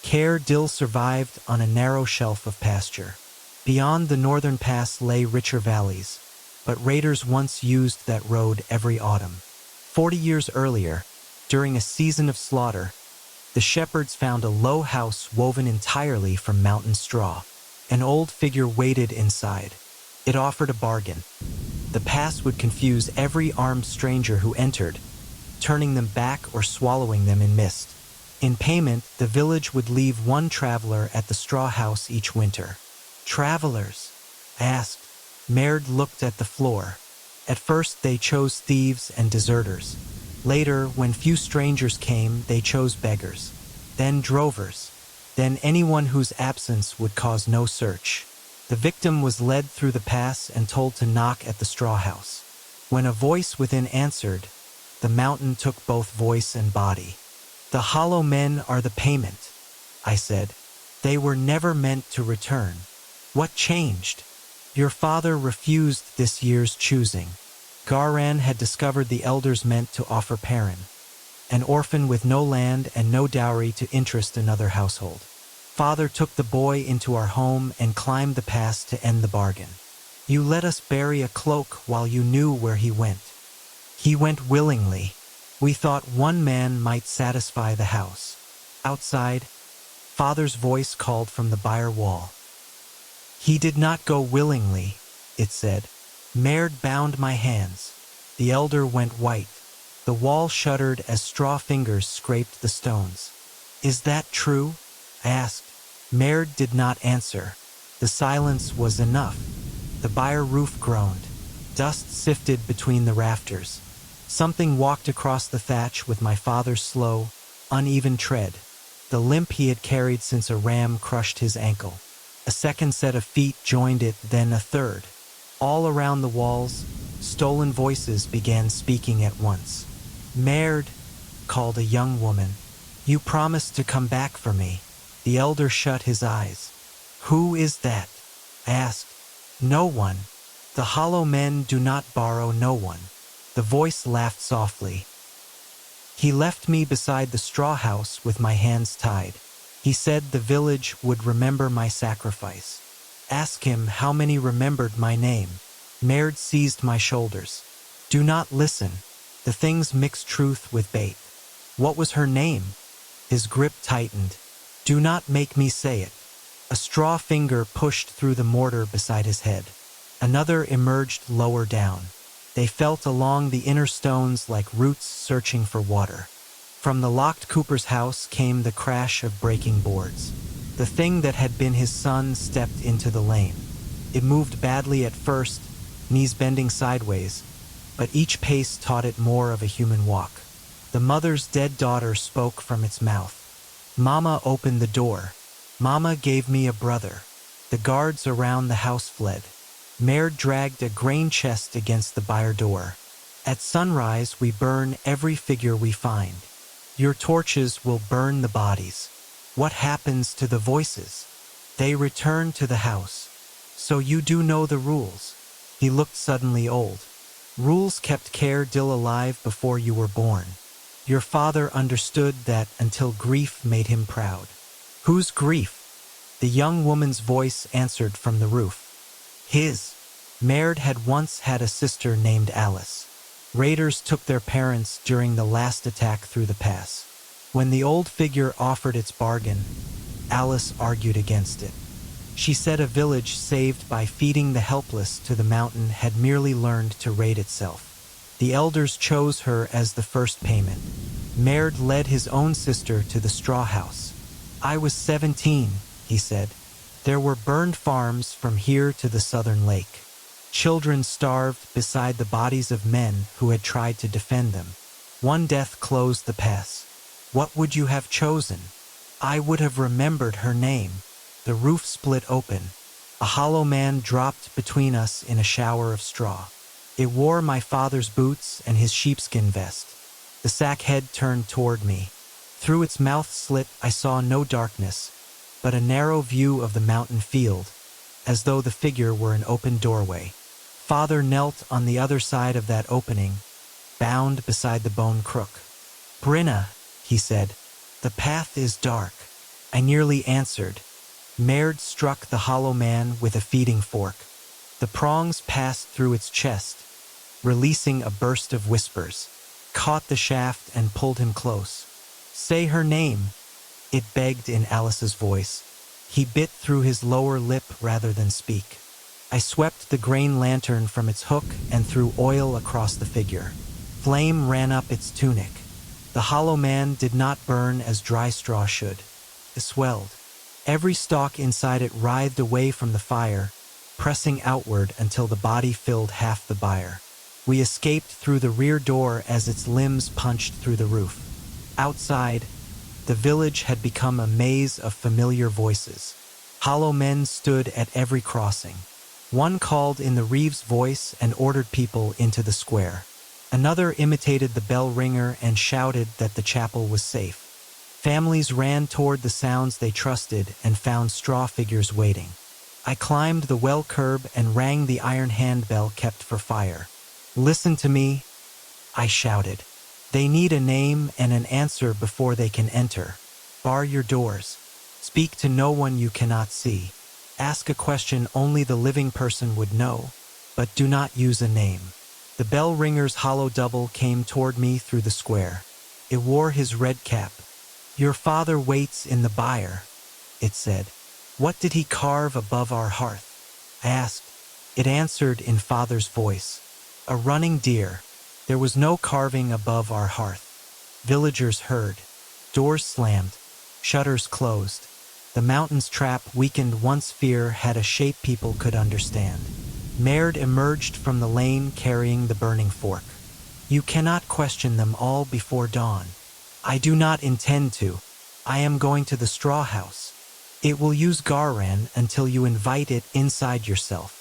Caer Dil survived on a narrow shelf of pasture. Beyond the northern pass lay richer valleys, but raiders once used that road every autumn. 40 years earlier, during a season of slaughter, the shepherds found a low house woven entirely from mountain straw. An old figure waited inside. It offered a bargain. The pass would confuse every armed stranger who entered, turning them back or swallowing them in mist. In payment, the village would leave one traveler at the straw house each winter. "Travelers?" I asked. Maird looked at the floor. At first, they chose thieves and deserters. Later, when few strangers came, they chose beggars. Then drovers. Then anyone whose absence would cause no search. The victim was led through the pass and told to knock at the straw house. When a voice within answered, the mountain took both voice and body. "The hollow men are the payment," I said. "They were never meant to return." "What changed?" "Your father refused this year's choosing. Garan had discovered the elders meant to offer Perrin, an orphan with no land and no dowry to interest another household. Father took the boy into our home and climbed the pass to end the bargain. You let us bury a cloak while you knew where he went. He went willingly. We thought one man might satisfy the house." Outside, Father's voice called from the byre wall. "He did not go willingly," it said. Merd bound my hands. The elder went white. The wall shuddered as straw fingers scraped the stones. Is that true? I asked. Merd did not answer. The silence was enough. The byre roof groaned. Dust sifted between the rafters. Something walked across the thatch with my father's slow, uneven tread, the limp he had carried since a ram crushed his ankle. A second set of feet joined it, then a third. All around the walls, stolen voices began speaking at once. Merd, called a young woman. You promised to come back for me. The elder shut his eyes. Who is that? I asked. No one. The hollow men do not borrow no one. The voice laughed softly. He left me beside the straw house with my hands tied. He said the village would remember my sacrifice. Ask him how many remembered my name. Merd seized my shoulders. Do not listen. The things mix truth with bait. What was her name? His grip tightened. Do not make me say it. A straw finger pushed through the mortar beside his head. Another emerged lower down. They felt along the inner stones like roots searching for water. From the locked cooper's house came the crash of breaking boards. The thing that had been his son stepped into the lane. It moved badly at first, knees bending sideways, but each pace taught it more of a human walk. The mother's dead daughter spoke from its mouth. Mama opened the door. Mama gave me a brother. The guards around the house fled. Merd dragged a grain chest against the byre door. At sunrise we burn every figure we find. Your torches will burn the bodies. What happens to the voices? They return to the house. So you do know the rules. He looked suddenly old. Rules kept Care Dill alive before you were born. Your father understood that until grief made him proud. Whose grief? The young woman's voice answered from the roof. His. Merd had once had a sister named Alice. Raiders took their parents during the last attack through the pass. When the old figure offered its bargain, Alice argued against it. She said a village saved by feeding the helpless to the mountain had merely learned to raid itself. The elders chose her as the first payment. Merd led his own sister to the straw house. I was 17, he said. There were burned farms from here to the southern lake. Children starved beside the bodies of men who had tried to defend them. One death closed the pass. What would you have chosen? I would have remembered her name. The roof split open. A hollow man dropped between us in a shower of straw. It wore my father's boots and his sheepskin vest. The sack head turned toward me. Through its mouth slit I saw no darkness, but a narrow view of the mountain field, as though the figure were an open doorway. Father knelt on the other side of that opening, bound beside the bone crook. Brinna, he said, the path is dark. I nearly answered. Merd struck the hollow man with a feeding fork. The prongs passed through its chest, releasing a burst of whispers, caught the shaft and pulled him close. Say her name, it begged in Alice's voice. He bit through his lower lip rather than speak. I swept the grain lantern from its hook and threw oil across the figure. Flame ran up its tunic. The hollow man did not burn as dry straw should. It swelled. Every stalk inside it writhed away from the fire, pressing outward until the body filled half the byre. We escaped through the rear door as its limbs punched through the roof. Outside, the village had become a maze of familiar voices. Hollow men stood at every crossing. One called in the Reeves voice and ordered people into the square. Another imitated the bell ringer and shouted that the chapel was safe. Families ran toward the sounds they trusted and found straw figures waiting. I climbed the well curb and rang the iron handbell kept for fire. Listen to me, I shouted. They need a name and an answer before they can enter. Bar your doors. Speak to no one you cannot see. Ask a question only the living person would know, but do not use a name. The bell ringer's hollow double came toward me through the square. It wore his red cap. Your father waits in the byre, it said. What did he carve above our hearth? I asked. It answered in Father's voice. A running deer. There was no carving above our hearth. Villagers heard. Doors slammed. Shutters closed. The mountain's trap weakened once fear had a shape people could understand. Maird emerged from the lane carrying the burning fork. You cannot question them all before dawn. I do not intend to. I am going to the straw house. It will use Garan until you invite it inside yourself.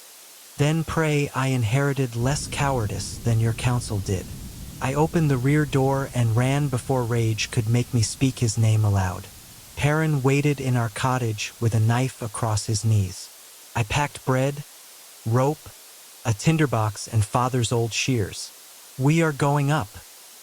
Then pray I inherited less cowardice than your council did. I opened the rear door and ran before rage could make me speak his name aloud. Perrin waited in our cottage with a knife across his knees. I packed bread, rope, a tinderbox, and Father's old shears. We are going up,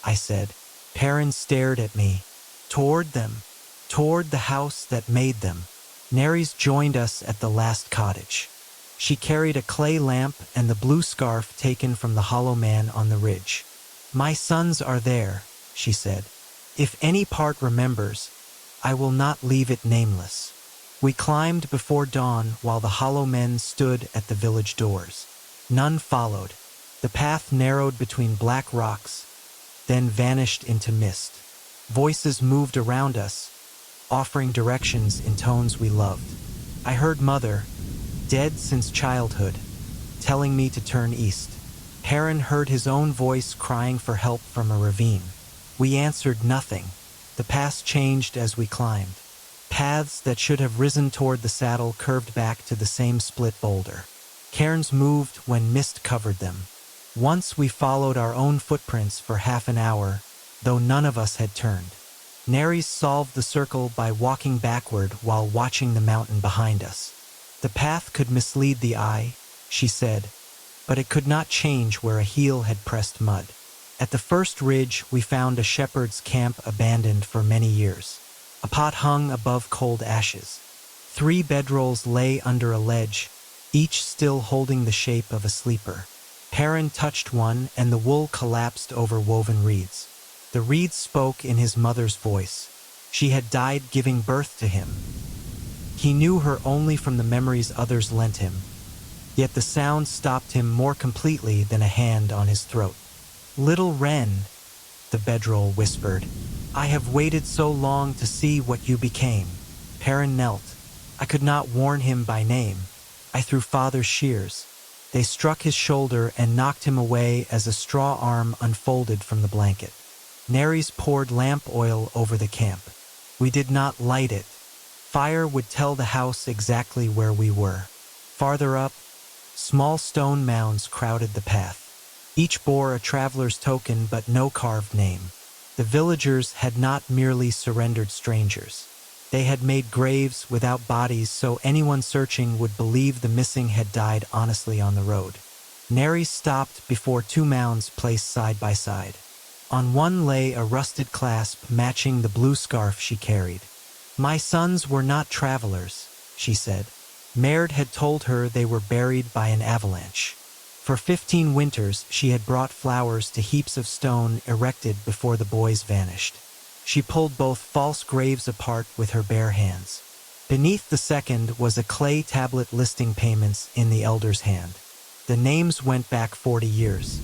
I said. Perrin stared at me. Toward them. Toward the house that made them. Nerys joined us at the last cottage. She carried a clay lamp and the blue scarf taken from the hollow man on the ridge. My sons are there, she said. If any part remembers, I will not leave it nameless. We climbed before dawn while the hollow men stood at the village doors. None followed. The path narrowed between black rocks, then vanished into mist. Voices moved around us, offering directions in tones we loved. I heard Mother, dead since childhood, telling me to turn east. Perrin heard his own voice crying for help from a ravine. We answered nothing. The path changed as we climbed. Paths that should have risen toward the saddle curved back to the same split boulder. Cairns moved when mist covered them. Once we followed our own footprints for half an hour, though none of us had turned. Nerys solved the circle by walking backward while watching the mountain behind us. The path could mislead the eye, she said, but it could not change where a heel had pressed mud. At the first ridge, we found a shepherd's camp abandoned for many years. A pot hung above cold ashes. 3 bedrolls lay under a ledge, each still holding the shape of a sleeper. Perrin touched one, and the wool collapsed over woven reeds. The reeds spoke in his mother's voice. She had died giving birth to him. He knew her only from the memories others lent him, yet the sound stopped him more completely than a hand on his throat. Little Wren, the bedroll whispered, I have waited so long to see what you became. Perrin knelt. I could not warn him by name. I threw Father's shears. They struck his shoulder and knocked him away as a straw arm unfolded from the blanket. Nerys poured lamp oil over the camp. We did not light it. Fire would tell the house exactly where we were. Farther up, small stone mounds crowded the path. Each bore a traveler's token but no carved name. The villagers had not merely surrendered strangers. They had made graves without bodies so anyone searching would believe the missing had died honestly on the road. Nerys stopped before 2 mounds placed side by side. On one lay a rusted clasp matching the blue scarf she carried. My sons were not travelers, she said. Maird had told her they were buried by an avalanche. For 15 winters she had brought flowers to heaps of stone erected before the boys vanished. She pulled both false graves apart with her bare hands. Beneath the second was a clay tablet listing payments in the elder's hand. The names went back 40 years.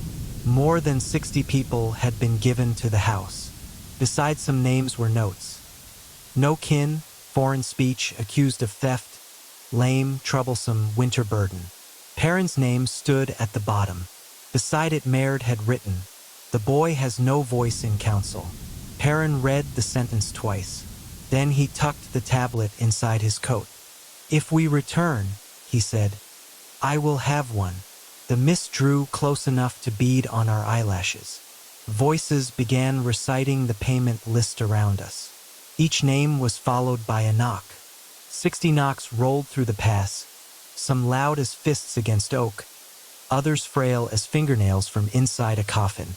More than 60 people had been given to the house. Beside some names were notes. No kin, foreign speech, accused of theft, lame, troublesome, winter burden. Perrin's name stood at the bottom. Beside it Maird had written, The boy has no voice in council. Perrin read the sentence twice. Then he tucked the tablet inside his coat. If we return, he said, I will have one. The mist drew close enough to bead on our eyelashes. Voices began reciting the payment list around us. Each name was followed by a knock. 60 knocks rolled through the pass, some loud as fists against oak, others frail as fingernails from inside a coffin.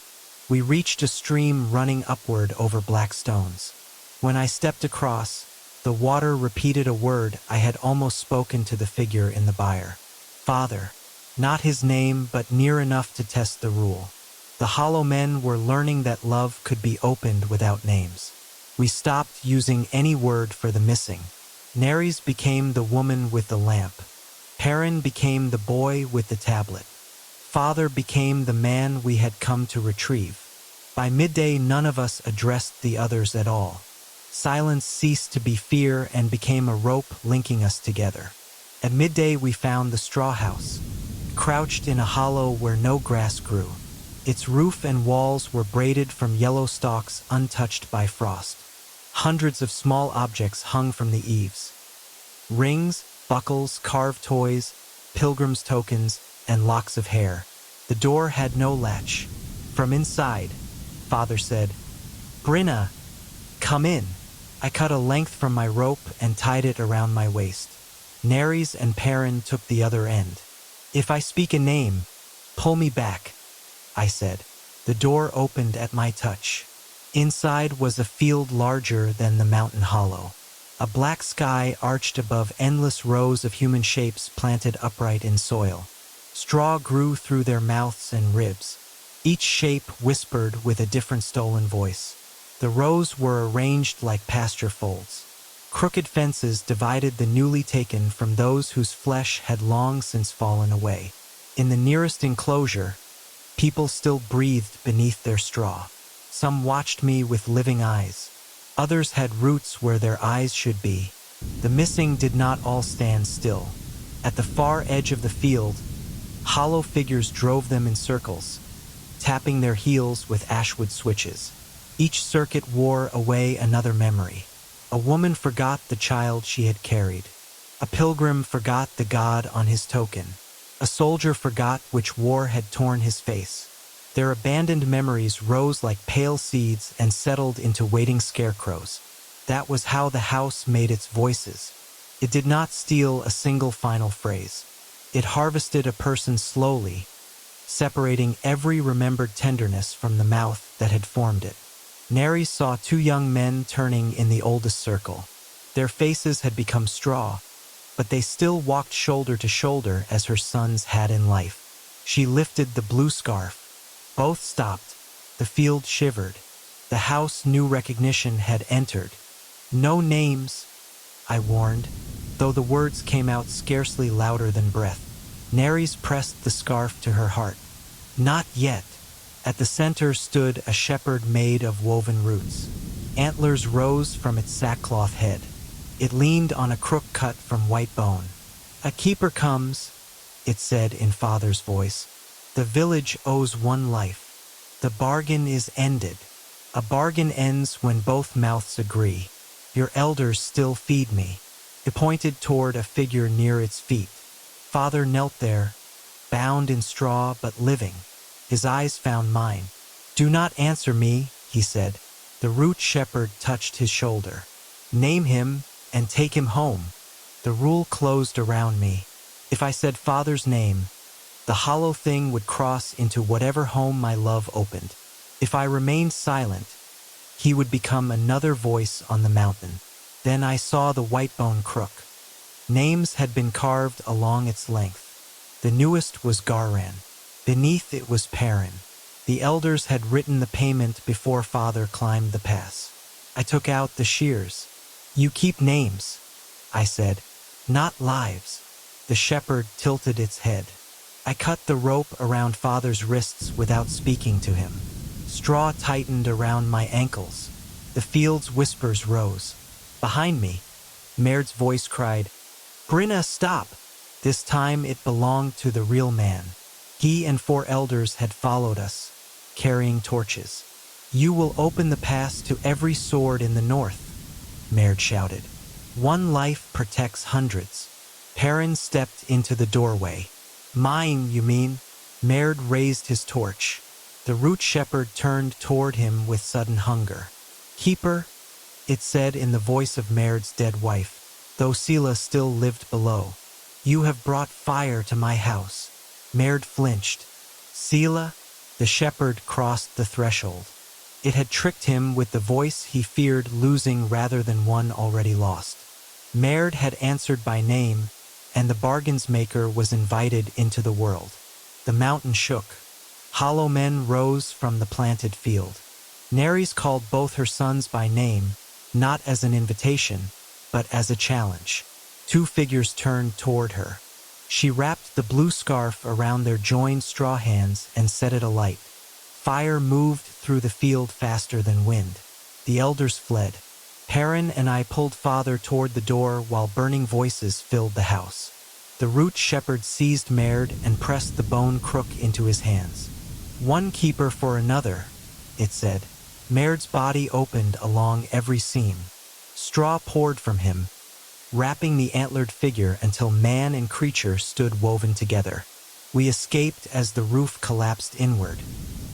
We reached a stream running upward over black stones. When I stepped across, the water repeated a word I had almost spoken to the figure in the byre. Father. Not his name, but near enough to test the rule. The hollow men were learning that love could be opened without names. We stopped using any word for the missing. Nerys became the woman with the lamp. Perrin became the boy with the tablet. Father became the man we had come to retrieve. By midday, none of us addressed the others at all. Silence ceased to be fear and became a rope linking us together. At midday, we found the straw house, crouched in a hollow where no grass grew. Its roof and walls were braided from yellow stalks untouched by frost. Hundreds of small objects hung from the eaves. Rings, buckles, carved toys, pilgrims' tokens, and locks of hair. The door had no latch. From inside, Father said, "Brinna, come in." I cut a length from my rope and tied it around my waist. Nerys and Perrin took the other end. "If I speak a name, pull me back," I said. The door opened at my touch. Inside was a field larger than the mountain hollow. A black sky arched above endless rows of human shapes planted upright in soil. Straw grew through their mouths and ribs. Each shape whispered with a different stolen voice. The rows were arranged like pasture folds. Crooked fences divided the newly taken from those whose flesh had long since fallen away. In the nearest enclosure, people still breathed beneath their straw. Some watched me with living eyes. Others had roots where their eyes should be. The missing did not all stand still. At the far edge of the field, hollow figures drove them in circles, tapping their heels with ashwood switches. Each circuit wore away another memory. A woman forgot the child she had carried. A pilgrim forgot the god on his token. A soldier forgot which war had torn his face. Their abandoned memories rose like pale seeds and settled into waiting scarecrows. That was how the house made its voices. It did not steal a single final phrase. It harvested a person slowly, separating every remembered tenderness from the mouth that had formed it. Nerys saw two young men turning in the oldest circle. Their faces had become straw, but they still walked shoulder to shoulder as her sons had in life. She lifted the blue scarf. Both stopped. The field shivered. The house knew recognition had entered. "No names," I warned, though the words came out scarcely louder than breath. Nerys pressed the scarf to her heart. "Not yet." At the center stood a shepherd made of woven roots. Antlers rose from its sackcloth head. It leaned on a crook cut from white bone. "A keeper comes," it said in Father's voice. "The village owes one life. The bargain is ended. A bargain ends when both mouths agree. Your elders still feed me." It pointed toward a figure near its feet. Father knelt there, bound in straw but living. His eyes found mine. "Do not answer me," he said. The root shepherd touched his shoulder. "Name him and take him home." The rule closed around me. If I said Father's name, the hollow thing would cross into whatever home my love opened. If I remained silent, he would become another voice on the mountain. Then I saw the white-bone crook. Names had been carved along its length. The newest was Garan. Beneath it was Perrin. The elders had written the payment before Father climbed the pass. I took out the shears. "You keep names," I said, "not lives." The shepherd tilted its head. I cut the rope around Father's wrists without speaking to him. Straw tightened around my ankles. The field's whispers rose. Behind me, Maird's voice cried, "Brinna, stop!" This time it belonged to the real man. He and 4 elders had followed us, carrying torches. "You will open the pass to every sword in the north," Maird shouted. "One life protects hundreds." Perrin stepped into the doorway. "Mine, you mean?" Maird raised his torch. The root shepherd turned toward him with sudden hunger. "Keeper," it said in the voice of Maird's dead wife, though Sela still lived below, "you have brought fire to my house." Maird flinched. "Sela?" The shepherd crossed the threshold. It had tricked him with the voice he feared losing rather than one already lost. Maird had answered by name, and the bargain's maker was invited into the world. The mountain shook. Hollow men rose from the planted field. Nerys called both her sons by name, not as an invitation, but as a challenge. 2 figures turned toward her. She wrapped the blue scarf around their joined straw hands and set it alight. Fire moved through the field faster than wind. The elders fled. Perrin and I pulled father toward the door while burning voices filled the house. The root shepherd seized Maird and pressed the bone crook into his hands. "One keeper for another," it said. Maird's body opened along every seam. Straw poured from him, wrapping the antlered figure until man and creature stood woven together. We escaped as the roof collapsed inward.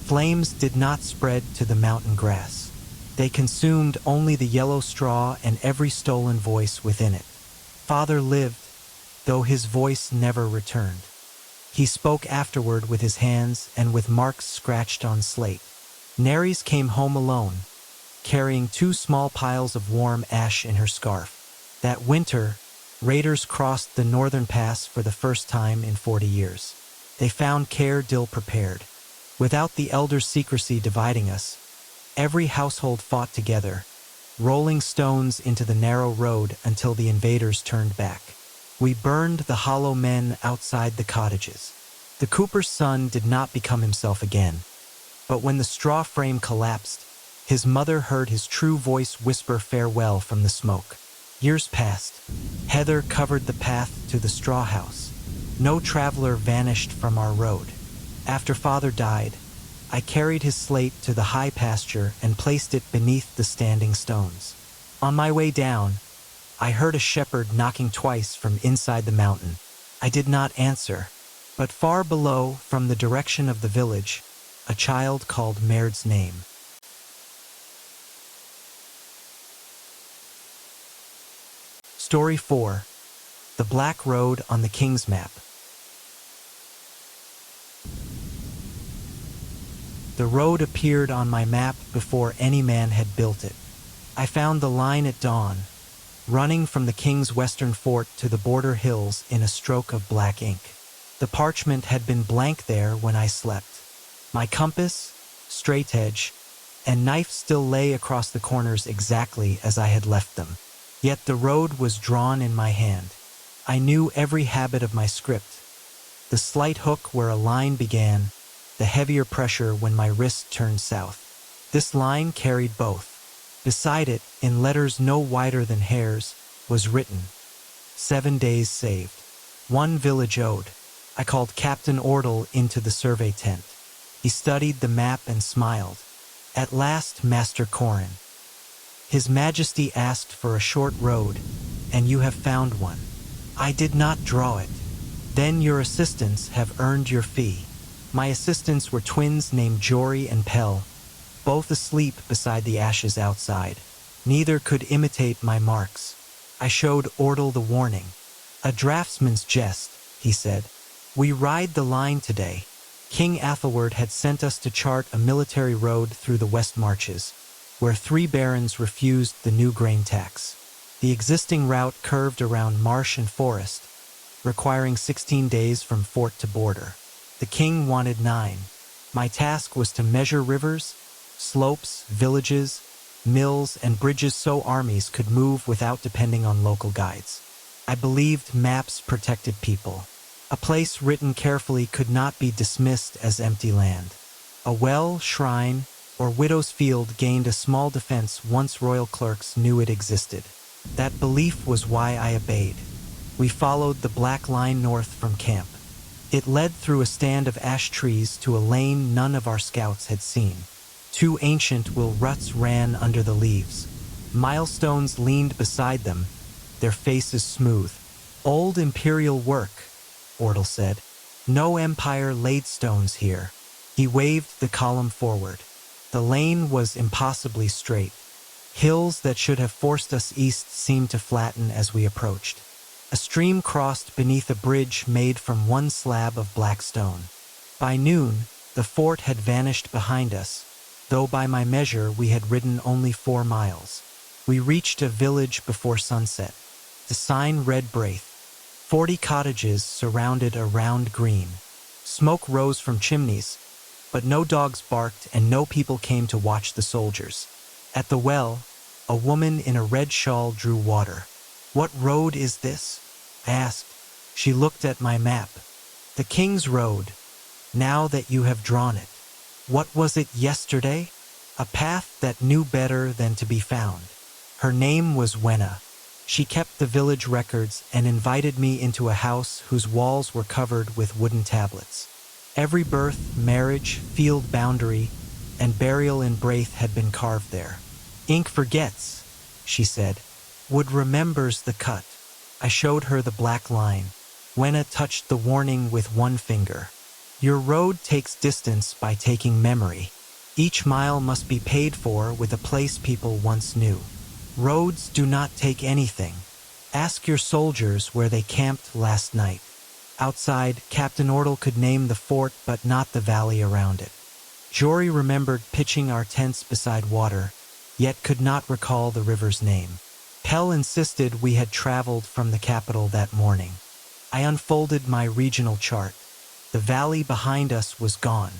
Flames did not spread to the mountain grass. They consumed only the yellow straw and every stolen voice within it. Father lived, though his voice never returned. He spoke afterward with his hands and with marks scratched on slate. Nerys came home alone, carrying 2 small piles of warm ash in her scarf. That winter, raiders crossed the northern pass for the first time in 40 years. They found Caer Dill prepared. Without the elders' secrecy dividing us, every household fought together, rolling stones into the narrow road until the invaders turned back. We burned the hollow men outside the cottages. The cooper's son did not become himself again, but when the straw frame collapsed, his mother heard his true voice whisper farewell from the smoke. Years passed. Heather covered the path to the straw house. No traveler vanished from our road. After father died, I carried his slate to the high pasture and placed it beneath the standing stones. On my way down, I heard a shepherd knocking twice from inside the mountain. I did not answer, but far below, from the direction of the village, a child called Maird's name. Story 4. The Black Road on the King's Map. The road appeared on my map before any man had built it. I found the line at dawn, running from the king's western fort to the border hills in a stroke of black ink. The parchment had been blank there when I slept. My compass, straightedge, and knife still lay across the corners exactly as I had left them. Yet the road was drawn in my hand. I knew every habit of my script. The slight hook where a line began, the heavier pressure when my wrist turned south. This line carried both. Beside it, in letters no wider than hairs, was written, 7 days saved. 1 village owed. I called Captain Ordle into the survey tent. He studied the map and smiled. At last, Master Corin. His Majesty asked for a short road, and you have found one. I did not draw it. Then your assistants have earned your fee. My assistants were twins named Jory and Pell, both asleep beside the ashes outside. Neither could imitate my marks. I showed Ordle the warning. A draftsman's jest, he said. We ride the line today. King Athelward had sent us to chart a military road through the West Marches, where 3 barons refused the new grain tax. The existing route curved around marsh and forest, requiring 16 days from fort to border. The king wanted 9. My task was to measure rivers, slopes, villages, mills, and bridges so armies could move without depending on local guides. I believed maps protected people. A place written carefully could not be dismissed as empty land. A well, shrine, or widow's field gained a small defense once royal clerks knew it existed. That belief was why I obeyed. We followed the black line north from camp. It led through a stand of ash trees to a lane none of our scouts had seen. 2 ancient will ruts ran under the leaves. Milestones leaned beside them, their faces smooth. Old imperial work, Ordle said. No empire laid stones here. He waved the column forward. The lane was impossibly straight. Hills that should have forced us east seemed to flatten as we approached. A stream crossed beneath a bridge made from 1 slab of black stone. By noon, the fort had vanished behind us, though by my measure we had ridden only 4 miles. We reached a village before sunset. The sign read Braith. 40 cottages surrounded a round green. Smoke rose from chimneys, but no dogs barked and no people came to watch the soldiers. At the well, a woman in a red shawl drew water. What road is this? I asked. She looked at my map. The King's Road. Now that you have drawn it. What was it yesterday? A path that knew better than to be found. Her name was Wenna. She kept the village records and invited me into a house whose walls were covered with wooden tablets. Every birth, marriage, field boundary, and burial in Braith had been carved there. Ink forgets, she said. Wood remembers the cut. I showed her the black line. Wenna touched the warning with one finger. Your road takes distance by taking memory. Each mile must be paid for with a place people once knew. Roads do not take anything. Ask your soldiers where they camped last night. Outside, Captain Ordle could name the fort but not the valley around it. Jory remembered pitching our tents beside water, yet could not recall the river's name. Pell insisted we had traveled from the capital that morning. I unfolded my regional chart. The valley behind us was gone.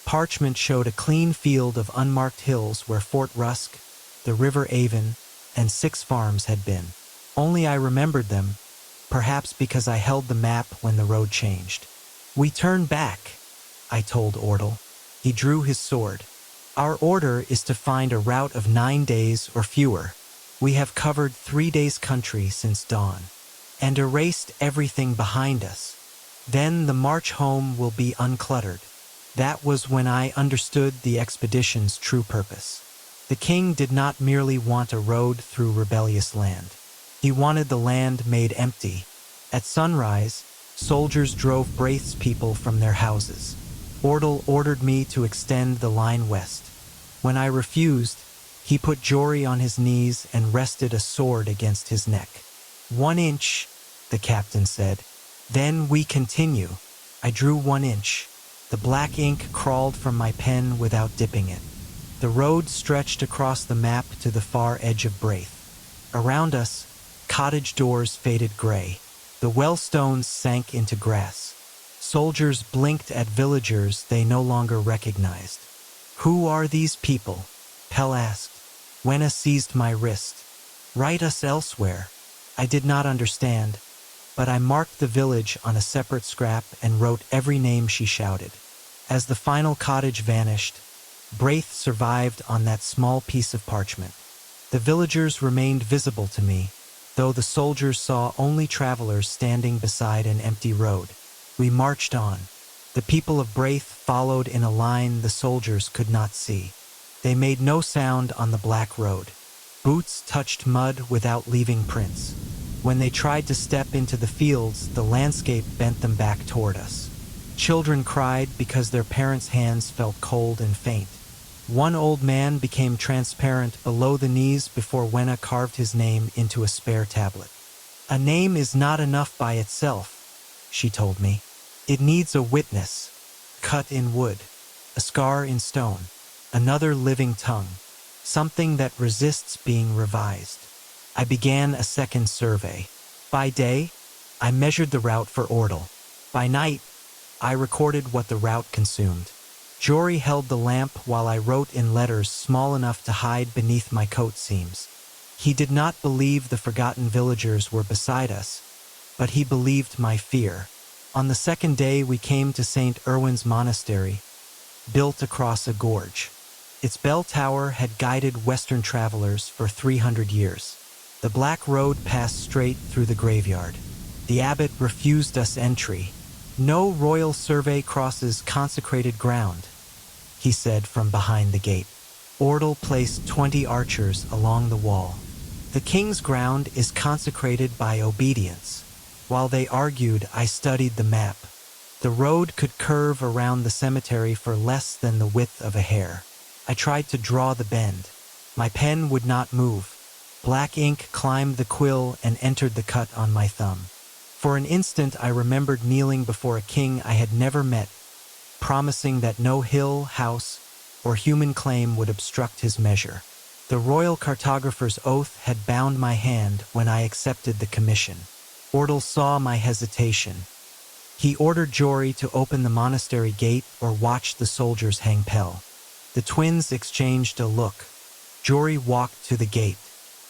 Parchment showed a clean field of unmarked hills where Fort Rusk, the River Avon, and 6 farms had been. Only I remembered them, perhaps because I held the map when the road changed. We turn back, I told Ordle. He drew his sword. Our order is to find a route of 9 days or fewer. We have covered 3 days' country since dawn, and erased everything behind us. Then the march home will be uncluttered. That was when I understood the expedition's true purpose. The king did not merely want a road through rebellious land. He wanted the land made empty. At sunrise, soldiers drove Braith's people from their houses. Ordle ordered me to extend the line west. When I refused, he put Jory on his knees and rested a sword against his neck. 1 inch, the captain said. Then we continue. I drew 1 inch. The black ink crawled from my pen without dipping it. The road stretched across the map to the far edge of Braith. Around us, cottage doors faded gray. The well stones sank into grass. Soldiers blinked at villagers they no longer recognized. Who are these people? Pell asked. Wenna seized my wrist. Write us elsewhere. I did not understand, but I marked the village on a separate scrap and wrote every name she shouted. As the final cottage vanished, Braith survived on that small piece of parchment. The villagers remained visible to me, though the soldiers saw only travelers standing beside an empty road. We marched on. The people of Braith followed in a line the soldiers could not see. They made no sound on the black road. Boots touched mud without leaving prints. When they tried to step into the fields, the landscape bent them back toward us. Children cried because their parents' hands felt cold and faint. One old man became transparent below the knees before Wenna carved his name into a spare tablet. A name is not enough by itself, she told me. It needs a witness, cut in wood, a scar in stone, another living tongue, something that resists being revised. I began a second survey. By day, I measured the route for Ordle. By night, I recorded what the route consumed. Jory held the lamp while I wrote in letters small enough to hide beneath my coat seams. He did not believe the forgotten villagers were beside us, but he believed my fear. On the second day, we came to St. Erwin's Monastery, built across a gorge. Its bell tower had guided Western travelers for 300 years. The black road passed straight through the graveyard. The abbot refused us entry. No royal survey crosses consecrated ground, he said from behind the gate. Ordle placed 20 archers along the wall. The king's ground is consecrated by obedience. While they argued, I studied the map. The road could curve around the cemetery for less than the width of a hair. I tried to draw the bend. My pen would not move. Black ink climbed the quill and entered the cut on my thumb. For an instant I remembered kneeling before a king I had never met, promising that no hill, house, or human claim would obstruct his measure. The royal cartographer's oath had bound my hand when I accepted the commission. Ordle saw my hesitation. He ordered Jory to open the monastery gate or watch the soldiers hang Pell. The twins exchanged a look. Jory walked to the gate.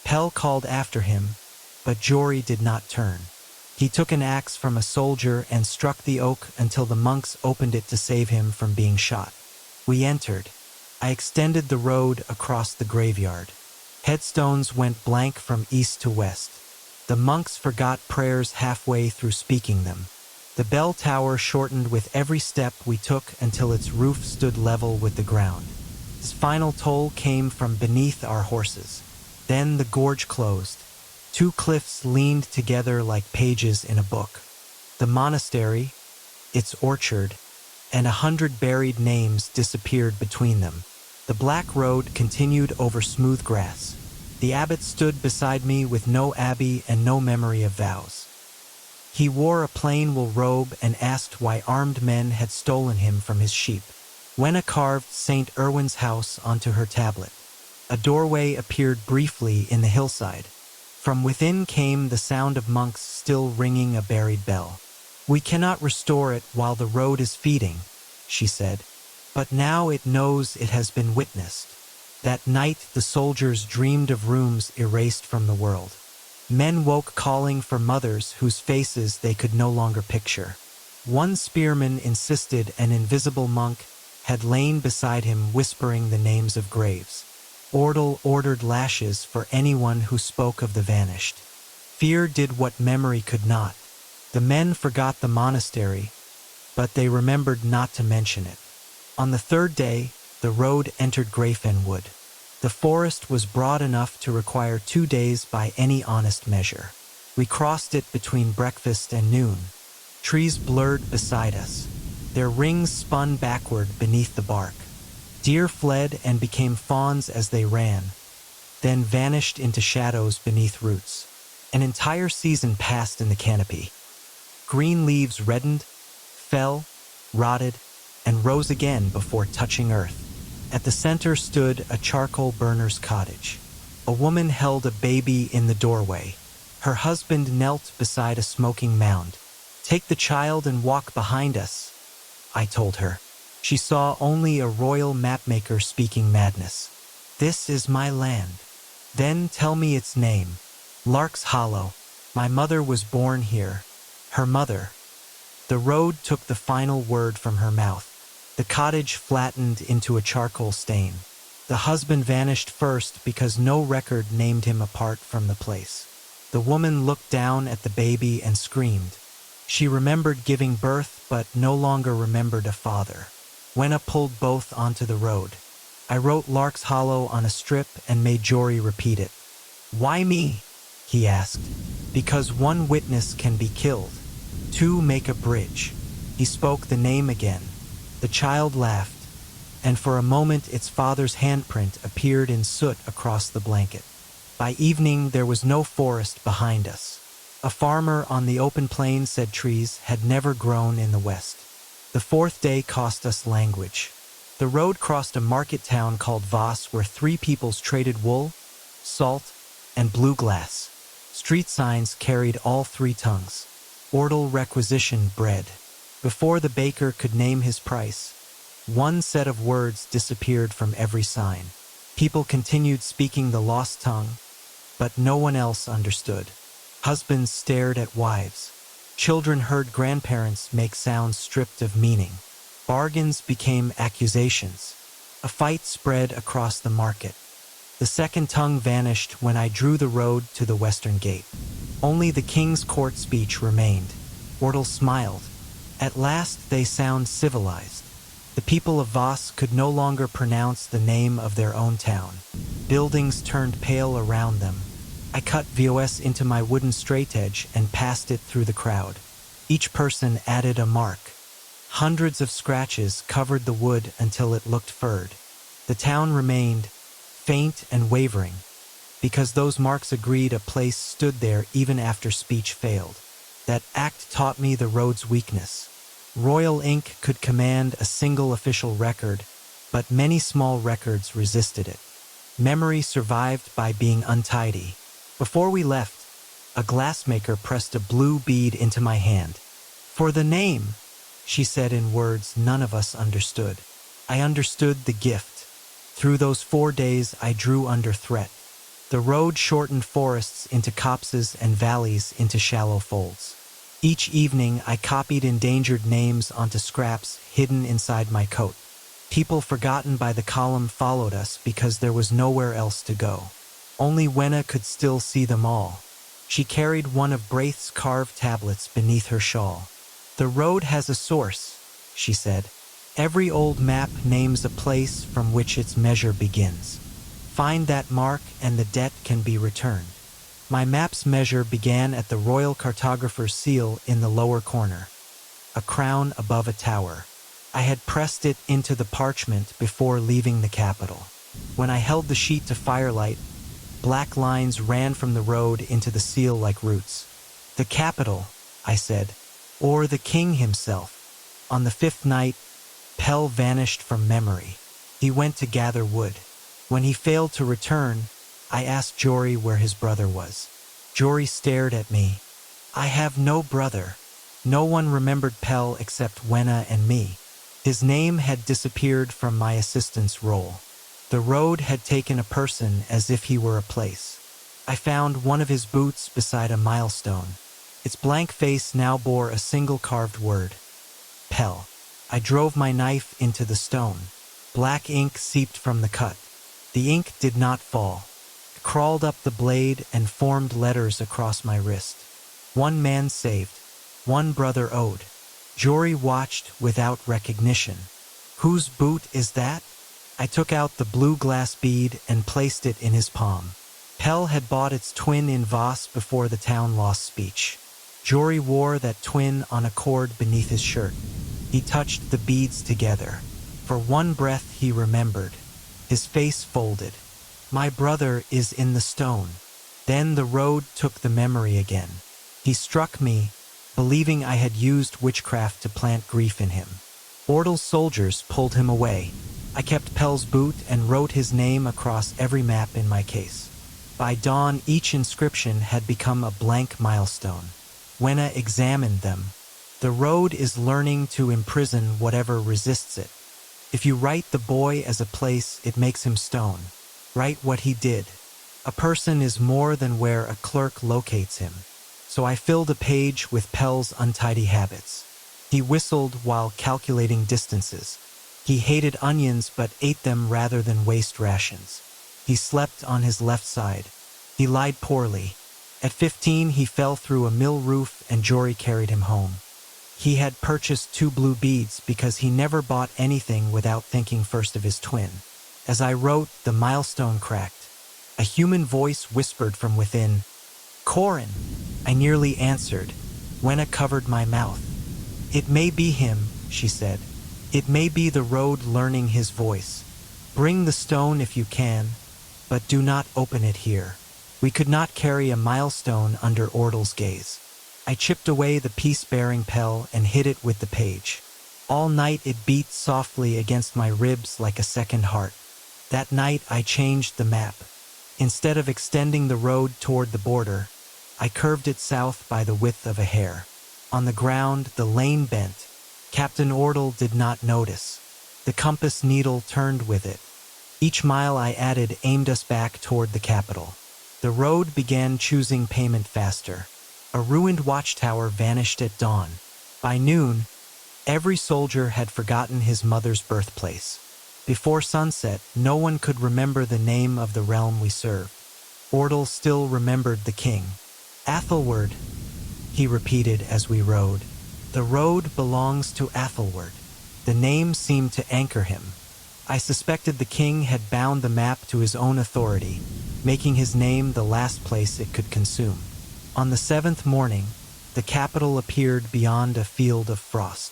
Pell called after him, but Jory did not turn. He took an axe from a soldier and struck the oak until the monks opened it to save him from being shot. We entered. I extended the road across the graveyard. Headstones went blank from east to west. The monks forgot prayers halfway through speaking them. The bell tower shortened with every step we took until its roof stood level with the ground. Its final toll came from beneath our horses. Then the gorge closed. 2 cliffs leaned together like pages in a book. The monastery, its orchard, and 100 buried names disappeared between them. The black road continued over smooth grass. The abbot stood beside me with no abbey and no memory of vows. He wore a plain wool robe and asked why armed men had stolen him from his sheep. Wenna carved St. Erwin's house onto her tablet. A doorway appeared briefly in the hillside. From within came the sound of monks still ringing a buried bell. "We cannot restore it while the road is feeding," she said, "but now it knows it has been witnessed." That night the soldiers dreamed of rooms erased from the world. Men woke calling for mothers whose faces they could no longer picture. One spearman insisted an invisible monk had lain beside him whispering the names of graves. Ordal ordered lashes for anyone who spoke of the vanished. Fear did what memory could not. The men forgot the monastery, but they remembered not to mention it. On the 3rd day, the road entered Greyfen Wood. The forest was broad enough to require 2 days by any honest measure. We crossed it between breakfast and noon. Trees blurred beside us. Their rings spun backward beneath the bark. Deer fled and became fawns as they ran, then vanished into shadows beneath roots. An entire season passed in the canopy. Green leaves reddened, fell, rotted, and rose again before touching earth. At the center stood a charcoal burner's cottage. A woman held a baby in the doorway. Her husband knelt beside a smoking mound. "Take the child and walk behind us," I told her. She saw only a royal mapmaker speaking madness. "This is my land." "Then tell me its name." "Lark's Hollow. My mother was born here." Her mother. The road took the final word from her mouth. The cottage flattened into a charcoal stain. The husband vanished first because no record named him apart from the place. The woman looked down at the baby and screamed. She remembered giving birth but no longer remembered a father. Wenna pulled both onto the road. I wrote Lark's Hollow on a strip and made Jory repeat it. "Why me?" he asked. "Because 1 witness can be killed. 2 make a bridge." He spoke the name again. The child laughed, and for a moment its father's handprint appeared in soot across the blanket. By evening there was no forest behind us. A farmer on the open plain said trees had never grown in the west. The 4th day cost us language. The road crossed a market town called Voss where 3 peoples traded wool, salt, and blue glass. Street signs carried all 3 tongues. Ordal requisitioned bread. Before the baker could name his price, 1 set of words disappeared from every sign. People continued speaking the lost tongue, but no one else understood. Husbands stared at wives. Children heard grandparents make sounds stripped of meaning. Bargains became accusations. A fight spread across the market. The 2nd tongue vanished when I drew the road to the western gate. Only the king's court speech remained. Ordal smiled. At last they sound civilized. The people of Voss could no longer pronounce the name of their own town. Buildings turned pale around them. I cut VOS into my wooden straightedge and passed it through the crowd. Each person added a mark. Hundreds of scratches covered the wood until it looked furred. The town remained, faint and wavering, because those marks agreed a place stood there even after speech failed. That act taught me the road's weakness. Royal ink could command a single official record, but many small records resisted it. Memory survived by being untidy. Before we left, a glassmaker pressed a blue bead into my hand. "For the name," she said in words none of us understood. I understood the gift. Through those 4 days I drew under threat. The road shortened forests into copses and valleys into shallow folds. Each evening, I copied endangered names onto scraps hidden inside my coat. People forgotten by the column followed us because there was nowhere else to go. Only Wenna could still see them all. She carried one of Braith's carved tablets beneath her shawl. "The road has a source," she said. "Every old map names a place from which its measure begins. Find that mark and the debt can be returned." My map's measure began at the royal cartographer's seal in the lower corner, a crown above a tower. I had pressed it into the parchment before leaving the capital. When I held the sheet to firelight, black lines ran from the road into the seal like roots. "The capital," I said, "or the king himself." On the fifth night, Pell vanished from memory. He went to gather wood. When he failed to return, I asked Jory where his brother was. Jory stared at me. "I have no brother." No one remembered Pell except Wenna and me. His name had disappeared from my assistant's roll. The road had taken a person as if he were a place. I found one of his boots beside a milestone. Its blank face now bore a single carved word: Pell. I drove my knife into the stone. Black ink seeped from the cut. The ink did not fall. It crawled up the blade and formed letters across my wrist. One man saved. One brother owed. Jory watched without recognition. "Whose boot is that?" I took out the blue glass bead and placed it in his palm. Pell had bought its twin in Voss before the town lost speech. Jory wore that twin on a cord beneath his shirt. He touched the beads together. For one breath he remembered. His face folded. "My brother is in the stone." Then the road took the memory again. He struck me, believing I had used witchcraft to plant grief in him. Ordal's soldiers pulled him away. I kept Pell's boot and wrote his name across every map in my case. By dawn, each inscription had become a blank milestone. Wenna examined them. The road is learning to imprison whatever resists it. If you write the boy as a place, it makes him stone. Write what he did. A person is more than where a clerk locates him. So I filled a page with Pell's untidy habits. He whistled while calculating distances. He hated onions but ate them rather than waste rations. He slept on his left side. He lied poorly. At 15, he fell through a mill roof and Jory carried him home. He had purchased 2 blue beads because he never bought anything without thinking first of his twin. As I wrote, the milestone cracked. A human voice whispered from within, "Corin." I nearly answered. Wenna covered my mouth. "It may be him," she said. "It may be the road learning his voice. Bring the stone if you can, but do not open it here." We could not carry a milestone under Ordal's gaze. I chipped away the piece bearing Pell and hid it with the page. All night it beat softly against my ribs like a second heart. That night I changed the map. Instead of extending the road toward the border, I curved it south by the width of a hair. On the ground, the lane bent. Captain Ordal did not notice. The compass needle turned with it. Each mile I added aimed us back toward the capital. The road began choosing payment faster. A ruined watchtower vanished at dawn. By noon, every soldier had forgotten his mother's birthplace. Before sunset, no one could remember the name of the realm we served. Ordal still remembered the king. "Athelward," he repeated as we rode. "The road belongs to Athelward." The name seemed to anchor him. I suspected the king had bound the map to his own authority, making his name the last place it could consume. On the 7th morning, the capital appeared beyond a field of frost.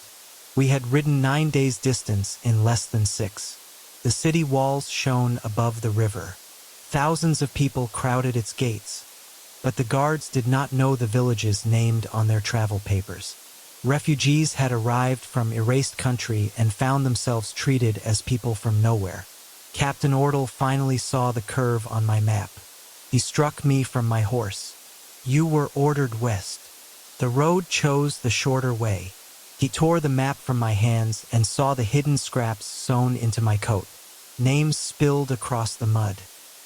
We had ridden 9 days' distance in less than 6. The city walls shone above the river. Thousands of people crowded its gates, but the guards did not know the villages named on their travel papers. Refugees had arrived from erased country and found themselves treated as people from nowhere. Captain Ordal finally saw the curve on my map. He struck me from my horse. "You were ordered west." The road chose the shorter way. He tore the map from my hands and saw the hidden scraps sewn into my coat. Names spilled across the mud.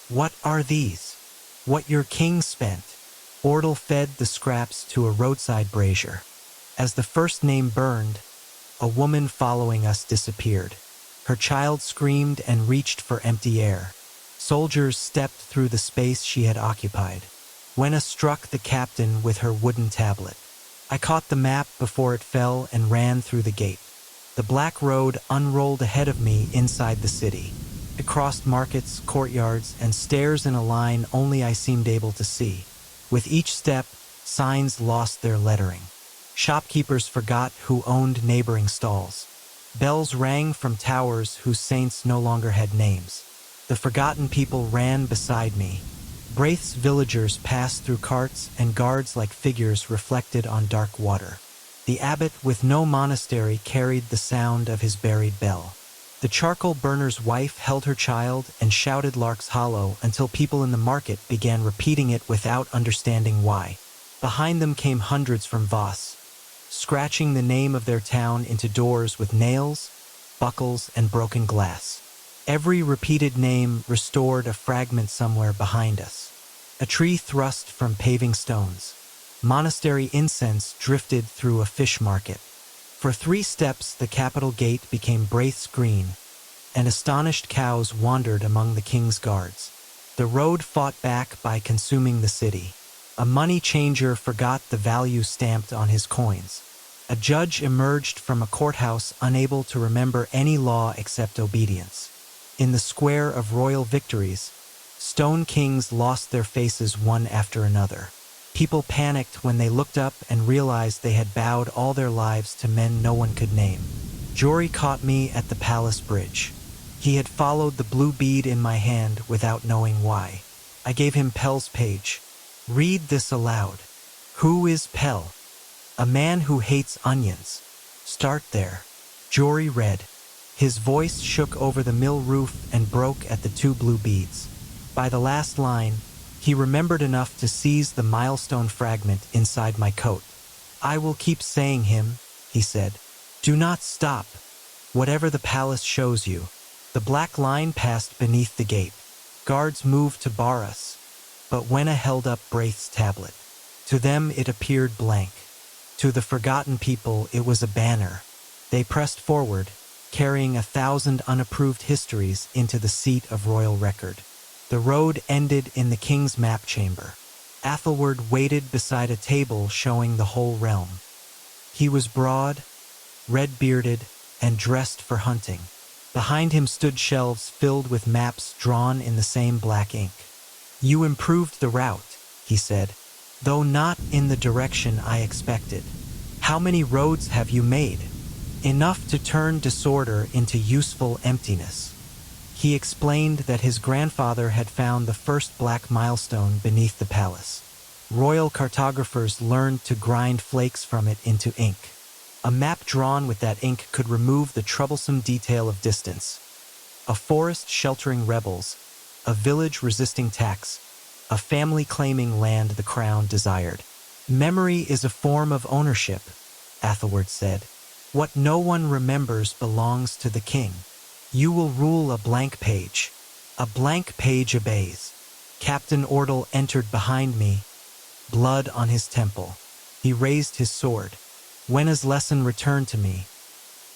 "What are these?" "What your king spent." Ordal fed the scraps to a roadside brazier. As the first name burned, a woman following us disappeared. Her child screamed and reached for empty air. Soldiers stepped through the space she had occupied. Wenna struck the captain with her wooden tablet. I caught the map before it fell and ran through the gate. The black road unrolled ahead of me inside the city. It crossed markets, courtyards, and stairs in a line only I seemed able to see. With each step, signs lost their lettering. Shopkeepers forgot who owned neighboring stalls. Bells rang from towers whose saints no longer had names. The forgotten people ran beside me. Braith's villagers passed through carts and guards like figures reflected on dark water. The abbot with no monastery carried the sound of his buried bell. The charcoal burner's wife held her child and shouted Lark's Hollow until people in the market began repeating it without understanding why. Behind them came hundreds from Voss, scratching the name of their town into doors with nails, buckles, and broken glass. Every repeated name restored a fragment somewhere behind us. A tree thrust from paving stones. Monastery incense drifted through a fish market. For 3 steps the capital gate became Braith's green, and astonished cows wandered among the king's guards. The road fought back by consuming the city. A money changer forgot the value stamped on his coins. A judge emerged from a courthouse unable to remember any law except obedience. In the square of royal victories, stone kings lost their faces one after another. People panicked when they looked up and realized they had bowed all their lives to men no one could name. Jory caught me at the palace bridge. He had followed the blue bead in my hand without knowing why. I gave him Pell's page. Read this aloud. Who is Pell? A man who hates onions. Start there. Jory read. His voice shook over the mill roof and broke at the 2 blue beads. By the last line, he remembered enough to seize the milestone fragment inside my coat. I will keep saying him, he said. Do not stop. Whatever the palace shows you. The black line passed beneath the gate. Guards moved to bar us, but Wenna held up Braith's tablet. To them it appeared blank. To the forgotten people it was a banner. They pressed forward, carrying 1,000 unapproved histories into the seat of royal record. The road ended in the king's map chamber. Athelward waited beside a table showing the whole realm. He was broad, red-bearded, and dressed for hunting. Behind him stood shelves filled with maps drawn in the same black ink. You improved the route, he said, though not in the direction I expected. How many roads have you made? Enough to turn disorder into useful emptiness. He explained that his grandfather had found the first black milestone beneath the palace. Royal cartographers learned to grind flakes from it into ink. A map drawn with that ink could remove the troublesome detail of distance. A forest sheltering rebels, a village resisting tax, a family claiming land the crown desired. Memory is a form of ownership, Athelward said. What no one remembers belongs to the king. You will rule a blank page. A blank page obeys. Captain Ordle entered behind me, blood on his temple. He raised his sword. Wenna's lesson returned to me.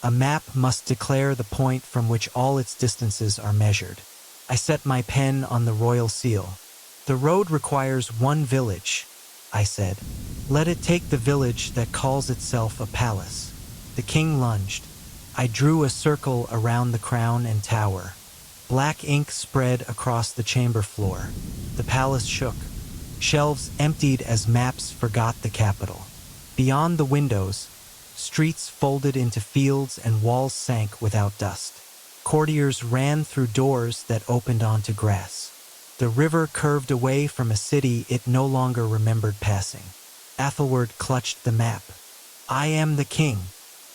A map must declare the point from which all its distances are measured. I set my pen on the royal seal. The road requires 1 village, I said. Let it take the village that calls itself a palace. The king lunged. I drew a circle around the crown and tower. Black ink spread across the chamber floor. The palace shook. Shelves emptied as maps forgot the capital. Beyond the windows, streets folded into fields and walls sank without dust. Courtiers ran through doors that opened onto grass. The river curved away from a city it no longer remembered passing. Athelward clutched the map. I am the king.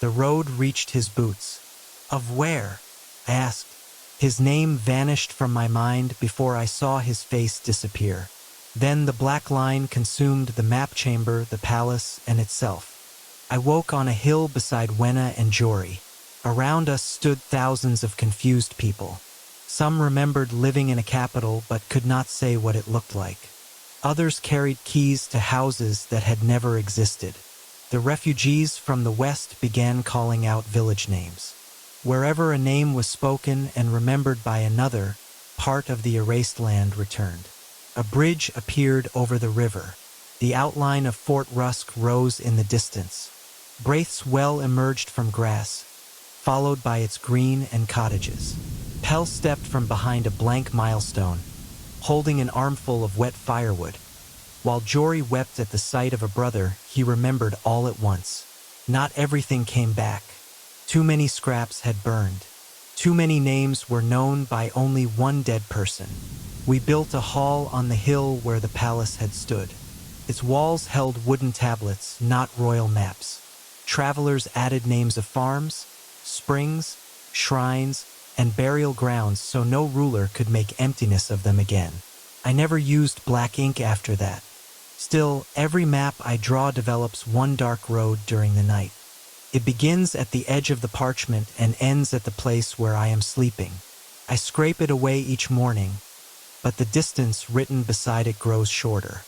The road reached his boots. Of where? I asked. His name vanished from my mind before I saw his face disappear. Then the black line consumed the map chamber, the palace, and itself. I woke on a hill beside Wenna and Jory. Around us stood thousands of confused people. Some remembered living in a capital but could not say what it looked like. Others carried keys to houses that had never existed. The refugees from the west began calling out village names. Wherever a name was spoken and remembered by another, part of the erased land returned. A bridge appeared over the river. The outline of Fort Rusk rose in the distance. Braith's well emerged from grass, followed by its green and cottages. Pell stepped from behind a blank milestone, holding an armful of wet firewood. While Jory wept at the sight of a brother, he remembered all at once. Not everything came back. Too many scraps had burned. Too many names were known by only one dead person. We built a hall on the hill where the palace had stood. Its walls held wooden tablets, not royal maps. Travelers added names of farms, springs, shrines, and burial grounds so no ruler could make emptiness of them again. I never used black ink after that. Still, every map I draw develops one dark road during the night. It begins at the edge of the parchment and ends at the place where I am sleeping. I scrape it away each morning, but the distance written beside it grows shorter.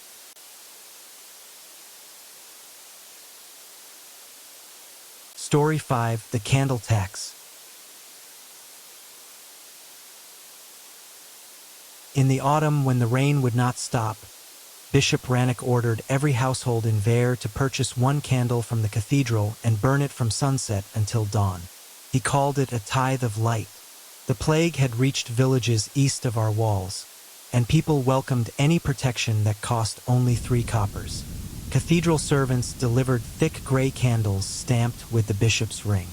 Story 5: The Candle Tax. In the autumn, when the rain would not stop, Bishop Rannoch ordered every household in Vere to purchase one candle from the cathedral and burn it from sunset until dawn. He called it a tithe of light. The plague had reached villages east of our walls, and people welcomed any protection that cost only 3 coppers. Cathedral servants delivered thick gray candles stamped with the bishop's ring.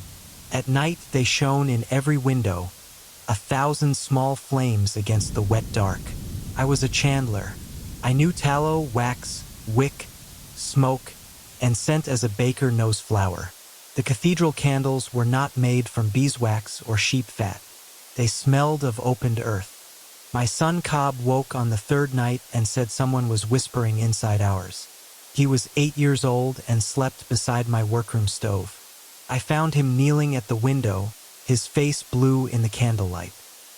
At night they shone in every window, 1,000 small flames against the wet dark. I was a chandler. I knew tallow, wax, wick, smoke, and scent as a baker knows flour. The cathedral candles were not made from beeswax or sheep fat. They smelled of opened earth. My son Cobb woke on the 3rd night and said someone was whispering inside ours. He was 8 years old and slept beside my workroom stove. I found him kneeling at the window, his face blue in the candlelight.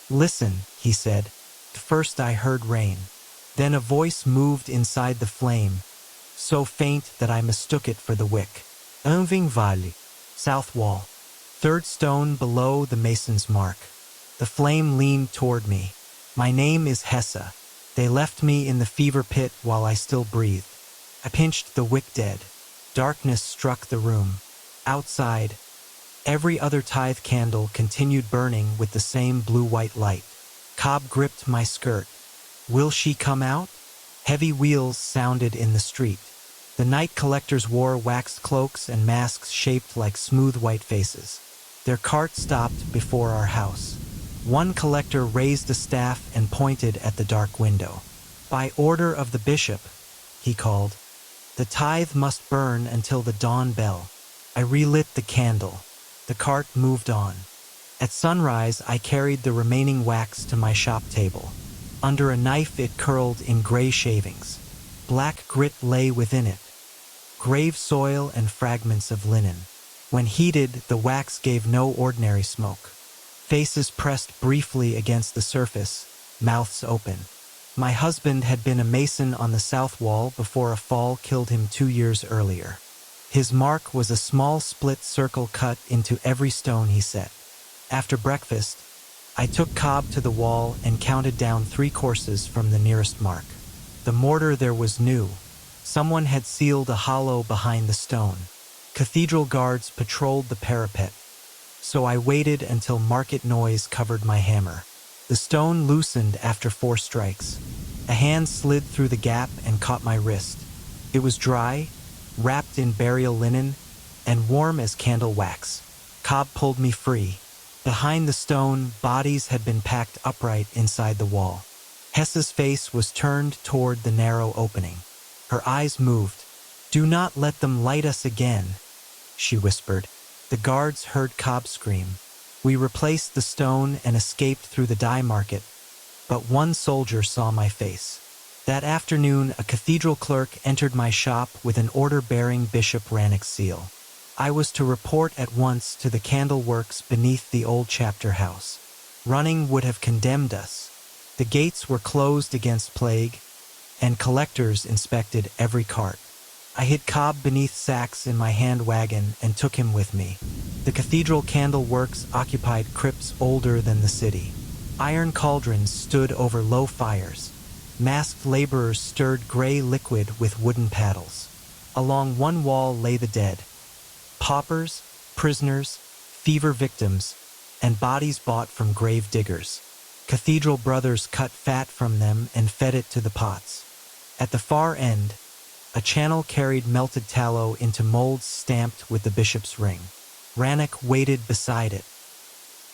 "Listen," he said. First I heard rain. Then a voice moved inside the flame, so faint that I mistook it for the wick. "Irving Valley, south wall, 3rd stone below the mason's mark." The flame leaned toward me. "My name is Hessa. They left me in the fever pit while I still breathed." I pinched the wick dead. Darkness struck the room. Outside, every other tithe candle continued burning with the same blue-white light. Cobb gripped my skirt. "Will she come out?" Heavy wheels sounded in the street. The night collectors wore waxed cloaks and masks shaped like smooth white faces. Their cart stopped before our house. One collector raised a staff and pointed at the dark window. "By order of the bishop," he called, "the tithe must burn until the dawn bell." I relit the candle. The cart moved on. At sunrise, I carried the remaining wax to my shop table. Under a knife it curled in gray shavings. Black grit lay within it, grave soil and fragments of linen. When heated, the wax gave no ordinary smoke. Faces pressed briefly against the surface, mouths open. My husband had been a mason on the south wall before a fall killed him 2 years earlier. His mark was a small split circle cut into every stone he set. After breakfast, I took Cobb to the wall and counted down 3 courses from the nearest mark. The mortar there was new. Someone had sealed a hollow behind the stone. Cathedral guards patrolled the parapet, so I waited until market noise covered my hammer. The stone loosened after 4 strikes. A hand slid through the gap and caught my wrist. It was dry, wrapped in burial linen, and warm as candle wax. Cobb pulled me free. Behind the stone, bodies had been packed upright inside the wall. Hessa's face was turned toward the narrow opening. Her eyes moved. "Do not let them light us again," she whispered. The guards heard Cobb scream. We replaced the stone and escaped through the dye market, but one soldier saw my face. That afternoon, a cathedral clerk entered my shop with an order bearing Bishop Rannoch's seal. I was to report at once to the candle works beneath the old chapter house. Running would have condemned us. The gates were closed against plague, and collectors inspected every cart. I hid Cobb beneath sacks in my hand wagon and took him with me. The cathedral candle works occupied crypts older than the city. Iron cauldrons stood over low fires. Masked laborers stirred gray liquid with wooden paddles. Along one wall lay the dead. Paupers, prisoners, fever victims, and bodies bought from grave diggers. Cathedral brothers cut fat from them and fed it to the pots. At the far end, a channel carried melted tallow into molds stamped with the bishop's ring. Rannoch waited beside it.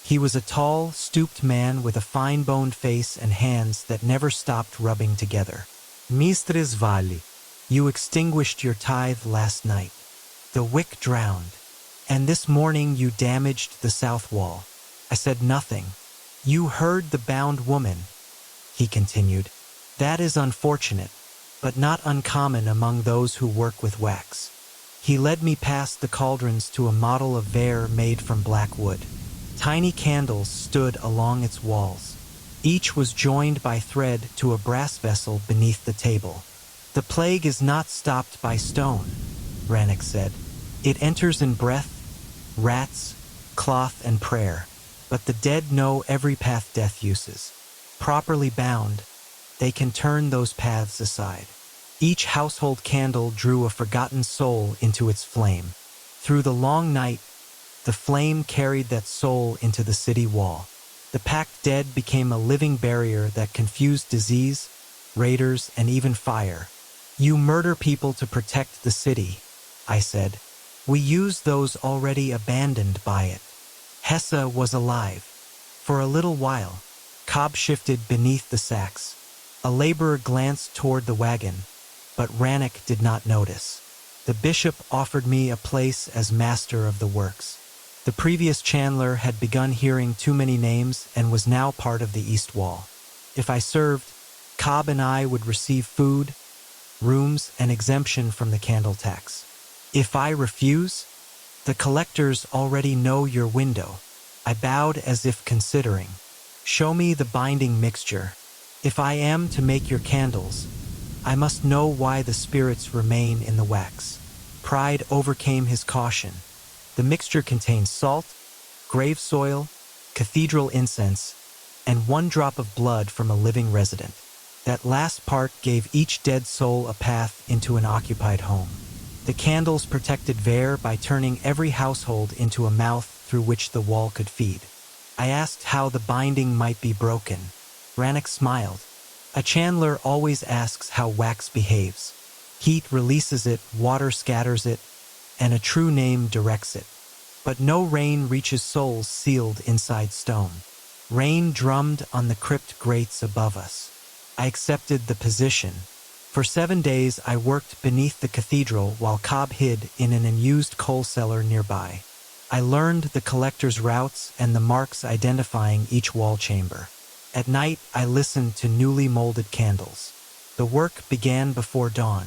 He was a tall, stooped man with a fine-boned face and hands that never stopped rubbing together. Mistress Vali, you extinguished your tithe last night. The wick drowned. And this morning you damaged the south wall. I said nothing. You heard the bound woman, he continued. That is unfortunate, but not uncommon among those who work with wax. He led me past the cauldrons to a model of Vare made from black wood. Tiny candles stood along its walls. Each was joined by thread to a brass vessel beneath the table. The plague is not stopped by stone, Rannoch said. It enters in breath, rats, cloth, and prayer. But the dead know every path death uses. Properly bound, they can turn those paths aside. Each household candle drew a forgotten soul into its flame. Through the long night, the flame carried that soul into the city wall. The packed dead became a living barrier that confused disease, raiders, and even fire. You murder people to protect the city, I said. We use those already abandoned by it. Hessa was alive. For a little while, Cobb shifted beneath the sacks. A laborer glanced toward the wagon, but Rannoch did not notice. The bishop offered me a place as master of the works. The previous chandler had begun hearing too many names and was now part of the east wall. If I served, Cobb and I would receive food, rooms, and exemption from the candle tax. If I refuse, the collectors already know your window. I bowed as if considering. Show me the binding mixture. If I am to make your candles, I must know why the spirits remain in the wax. Pride overcame his caution. The mixture contains salt, grave soil, cathedral incense, and 1 drop of blood from a living resident. That last part gave each dead soul a path into an occupied home. The candles protected Vare by turning every household into a mouth through which the wall could feed. I asked how the binding might be broken. Rannoch smiled. A chandler always asks how wax behaves. Heat releases it, water scatters it, and a true name directs it. But no rain reaches souls sealed inside stone. Rain drummed on the crypt grates above us. I accepted the position. For 7 days I worked beneath the cathedral while Cobb hid in an unused coal cellar nearby. I learned the collector's routes and the marks identifying each wall chamber. At night I listened to newly molded candles. The work began before dawn.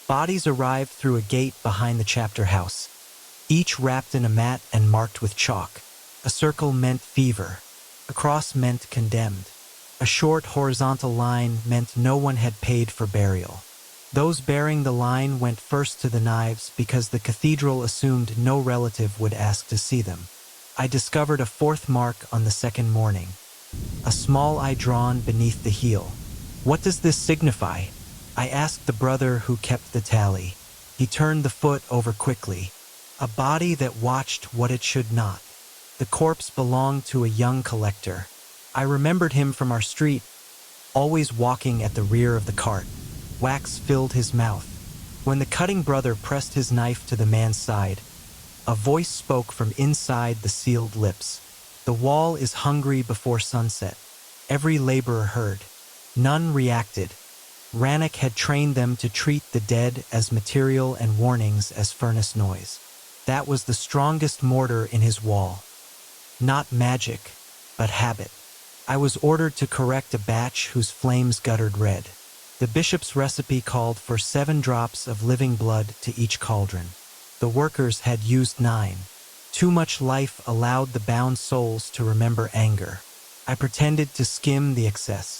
Bodies arrived through a gate behind the chapter house, each wrapped in a mat and marked with chalk. A circle meant fever. A cross meant condemned. A short horizontal line meant no one had paid for burial. Those bearing the line went first to the knives because the cathedral assumed no relative would ask to see them. I discovered a 4th mark on the 2nd morning. A small eye drawn beneath the heel. What does this signify? I asked the brother who kept the tally. He turned the foot over quickly. A body that watched what it should not. The corpse belonged to a young collector. I remembered him from our street, always walking at the rear of the cart. Wax filled his mouth. When the cutting brother pressed his knife to the man's side, a voice spoke from inside the sealed lips. The wall is hungry before sunset. Every laborer heard. None reacted. Rannoch had trained them to treat the dead as material and warnings as furnace noise. That was the strongest mortar in his wall. Not magic, but habit. I was ordered to correct a batch whose flames guttered red. The bishop's recipe called for 7 drops of living blood to each cauldron. The workers had used 9. Too much life allowed the bound souls to remember anger. I pretended to skim the excess.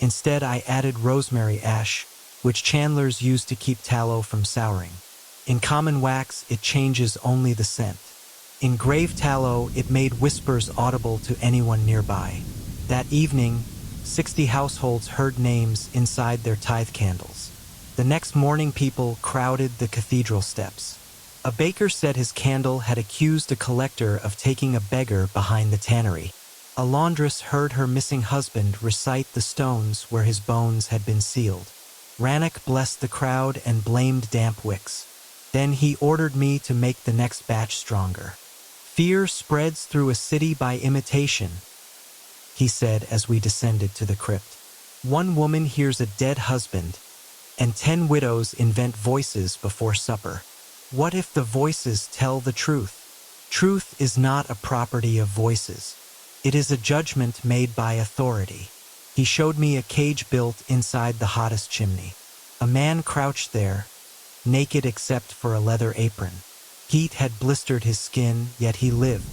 Instead, I added rosemary ash, which chandlers use to keep tallow from souring. In common wax, it changes only the scent. In grave tallow, it made whispers audible to anyone nearby. That evening, 60 households heard names inside their tithe candles. The next morning, people crowded the cathedral steps. A baker said his candle had accused a collector of taking a beggar behind the tannery. A laundress heard her missing husband recite the stones where his bones had been sealed. Rannoch blessed the crowd and blamed damp wicks. Then he ordered me to make the next batch stronger. Fear spreads through a city by imitation, he said as we descended to the crypt. One woman hears a dead husband, and 10 widows invent voices before supper. What if the voices tell the truth? Truth is not a property of voices. It is a judgment made by authority. He showed me a cage built inside the hottest chimney. A man crouched there, naked except for a leather apron. Heat had blistered his skin, yet he lived.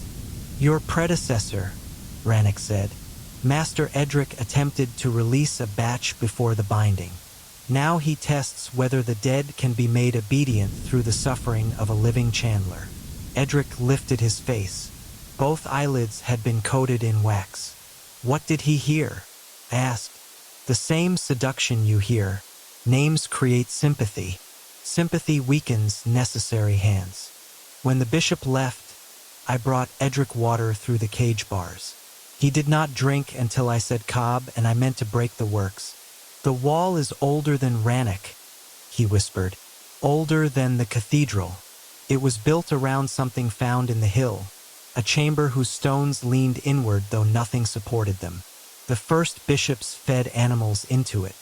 Your predecessor, Rannoch said. Master Edric attempted to release a batch before the binding. Now he tests whether the dead can be made obedient through the suffering of a living chandler. Edric lifted his face. Both eyelids had been coated in wax. What did he hear? I asked. The same seduction you hear. Names create sympathy. Sympathy weakens necessary hands. When the bishop left, I brought Edric water through the cage bars. He did not drink until I said Cobb, and I meant to break the works. The wall is older than Rannoch, he whispered. Older than the cathedral. It was built around something found in the hill, a chamber whose stones leaned inward though nothing supported them. The first bishops fed animals into it.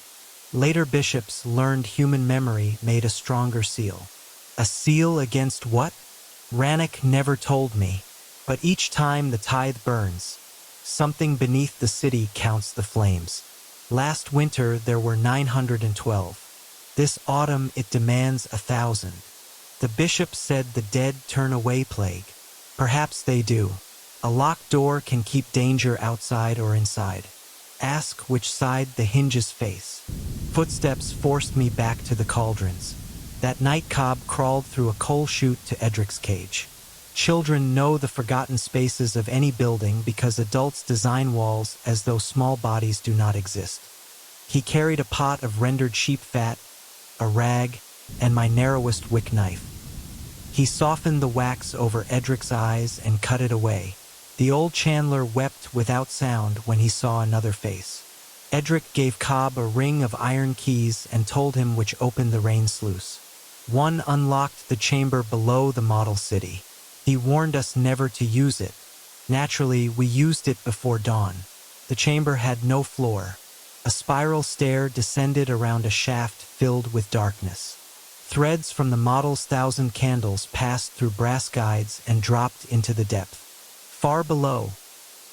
Later bishops learned human memory made a stronger seal. A seal against what? Rannoch never told me, but each time the tithe burns, something beneath the city counts the flames. Last winter there were 912. This autumn it demands 1,000. The bishop said the dead turn away plague. Perhaps they do. A locked door can keep danger outside or inside. Ask which side the hinges face. Footsteps forced me back to the cauldrons. That night Cobb crawled through a coal chute to Edric's cage. Children know the forgotten spaces of any building because adults design walls as though small bodies do not exist. He carried a pot of rendered sheep fat, a rag, and my narrowest wick knife. He softened the wax over Edric's eyes and cut it away. The old chandler wept without sound when he saw another face. Edric gave Cobb a ring of iron keys and told him which opened the rain sluice. One unlocked the chamber below the model city. He warned us never to use it. Naturally, we used it before dawn. The chamber had no floor. A spiral stair descended around a shaft filled with darkness. Threads from the model's 1,000 candles passed through brass guides and dropped into the depth. Far below,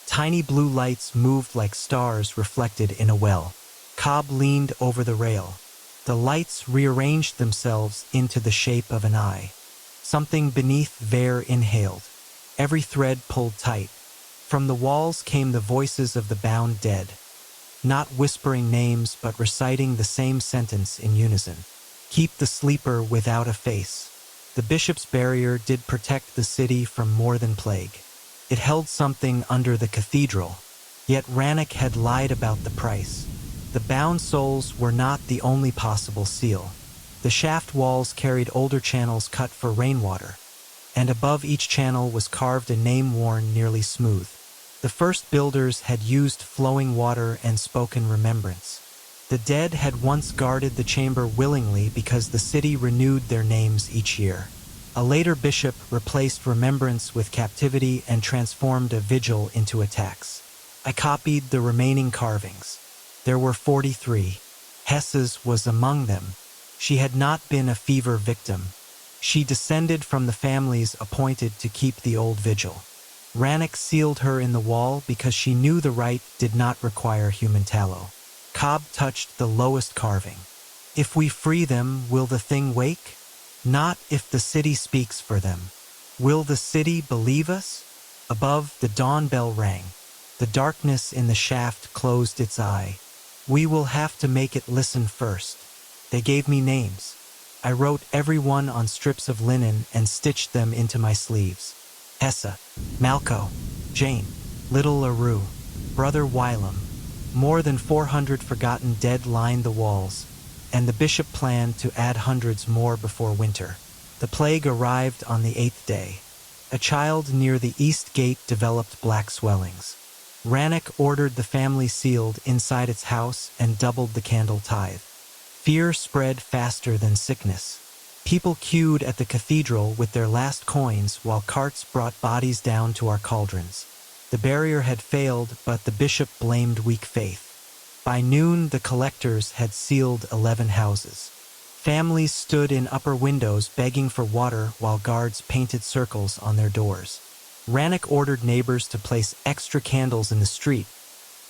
tiny blue lights moved like stars reflected in a well. Cobb leaned over the rail. The lights rearranged themselves into the shape of an eye. Something beneath there inhaled. Every thread pulled tight. From the walls came the voices of the bound dead, not whispering names but reciting the same sentence in unison. Keep the sleeper without a face. The bishop's barrier did protect the city from more than plague. It held something under the cathedral, yet Rannoch had lied about the price. The bound souls were not the only possible seal. The shaft walls carried older channels cut for rainwater, and above each channel was carved a name worn nearly smooth. The first builders had used flowing water and spoken remembrance. The dead had once guarded the chamber willingly because the city renewed their names each year. A later bishop replaced remembrance with captivity and transformed a vigil into a tax. I copied the remaining carvings. There were 43. Hessa's was among them. She had not been a fever victim. She descended from the families appointed to keep the old vigil. Rannoch sealed her in the wall because she knew the rite did not require human tallow. Cobb touched the lowest carving. If we free them, will the thing wake? Not if the city speaks for them. Will the city believe us? Above, the dawn bell rang. The darkness in the shaft closed its eye. We will have to make it listen first. They gave me names. I wrote every one on strips of linen and stitched them into my sleeves. Hessa, Malco, Jane, Little Aru, Brother Wylam. More than 400 forgotten dead lined the walls, and the bishop planned to add hundreds more before winter. The plague arrived on the 8th day. A child near the east gate developed black swellings. Rannoch ordered the family sealed inside its house and doubled the candle tithe. Fear spread faster than sickness. People queued at the cathedral with their last coins while carts brought bodies down to our cauldrons. The barrier had failed, but the bishop blamed weak faith. By noon, the collectors had sealed 11 houses. Families stood in upper windows begging for water while guards painted circles on their doors. Rannoch ordered neighbors to place extra candles in the street,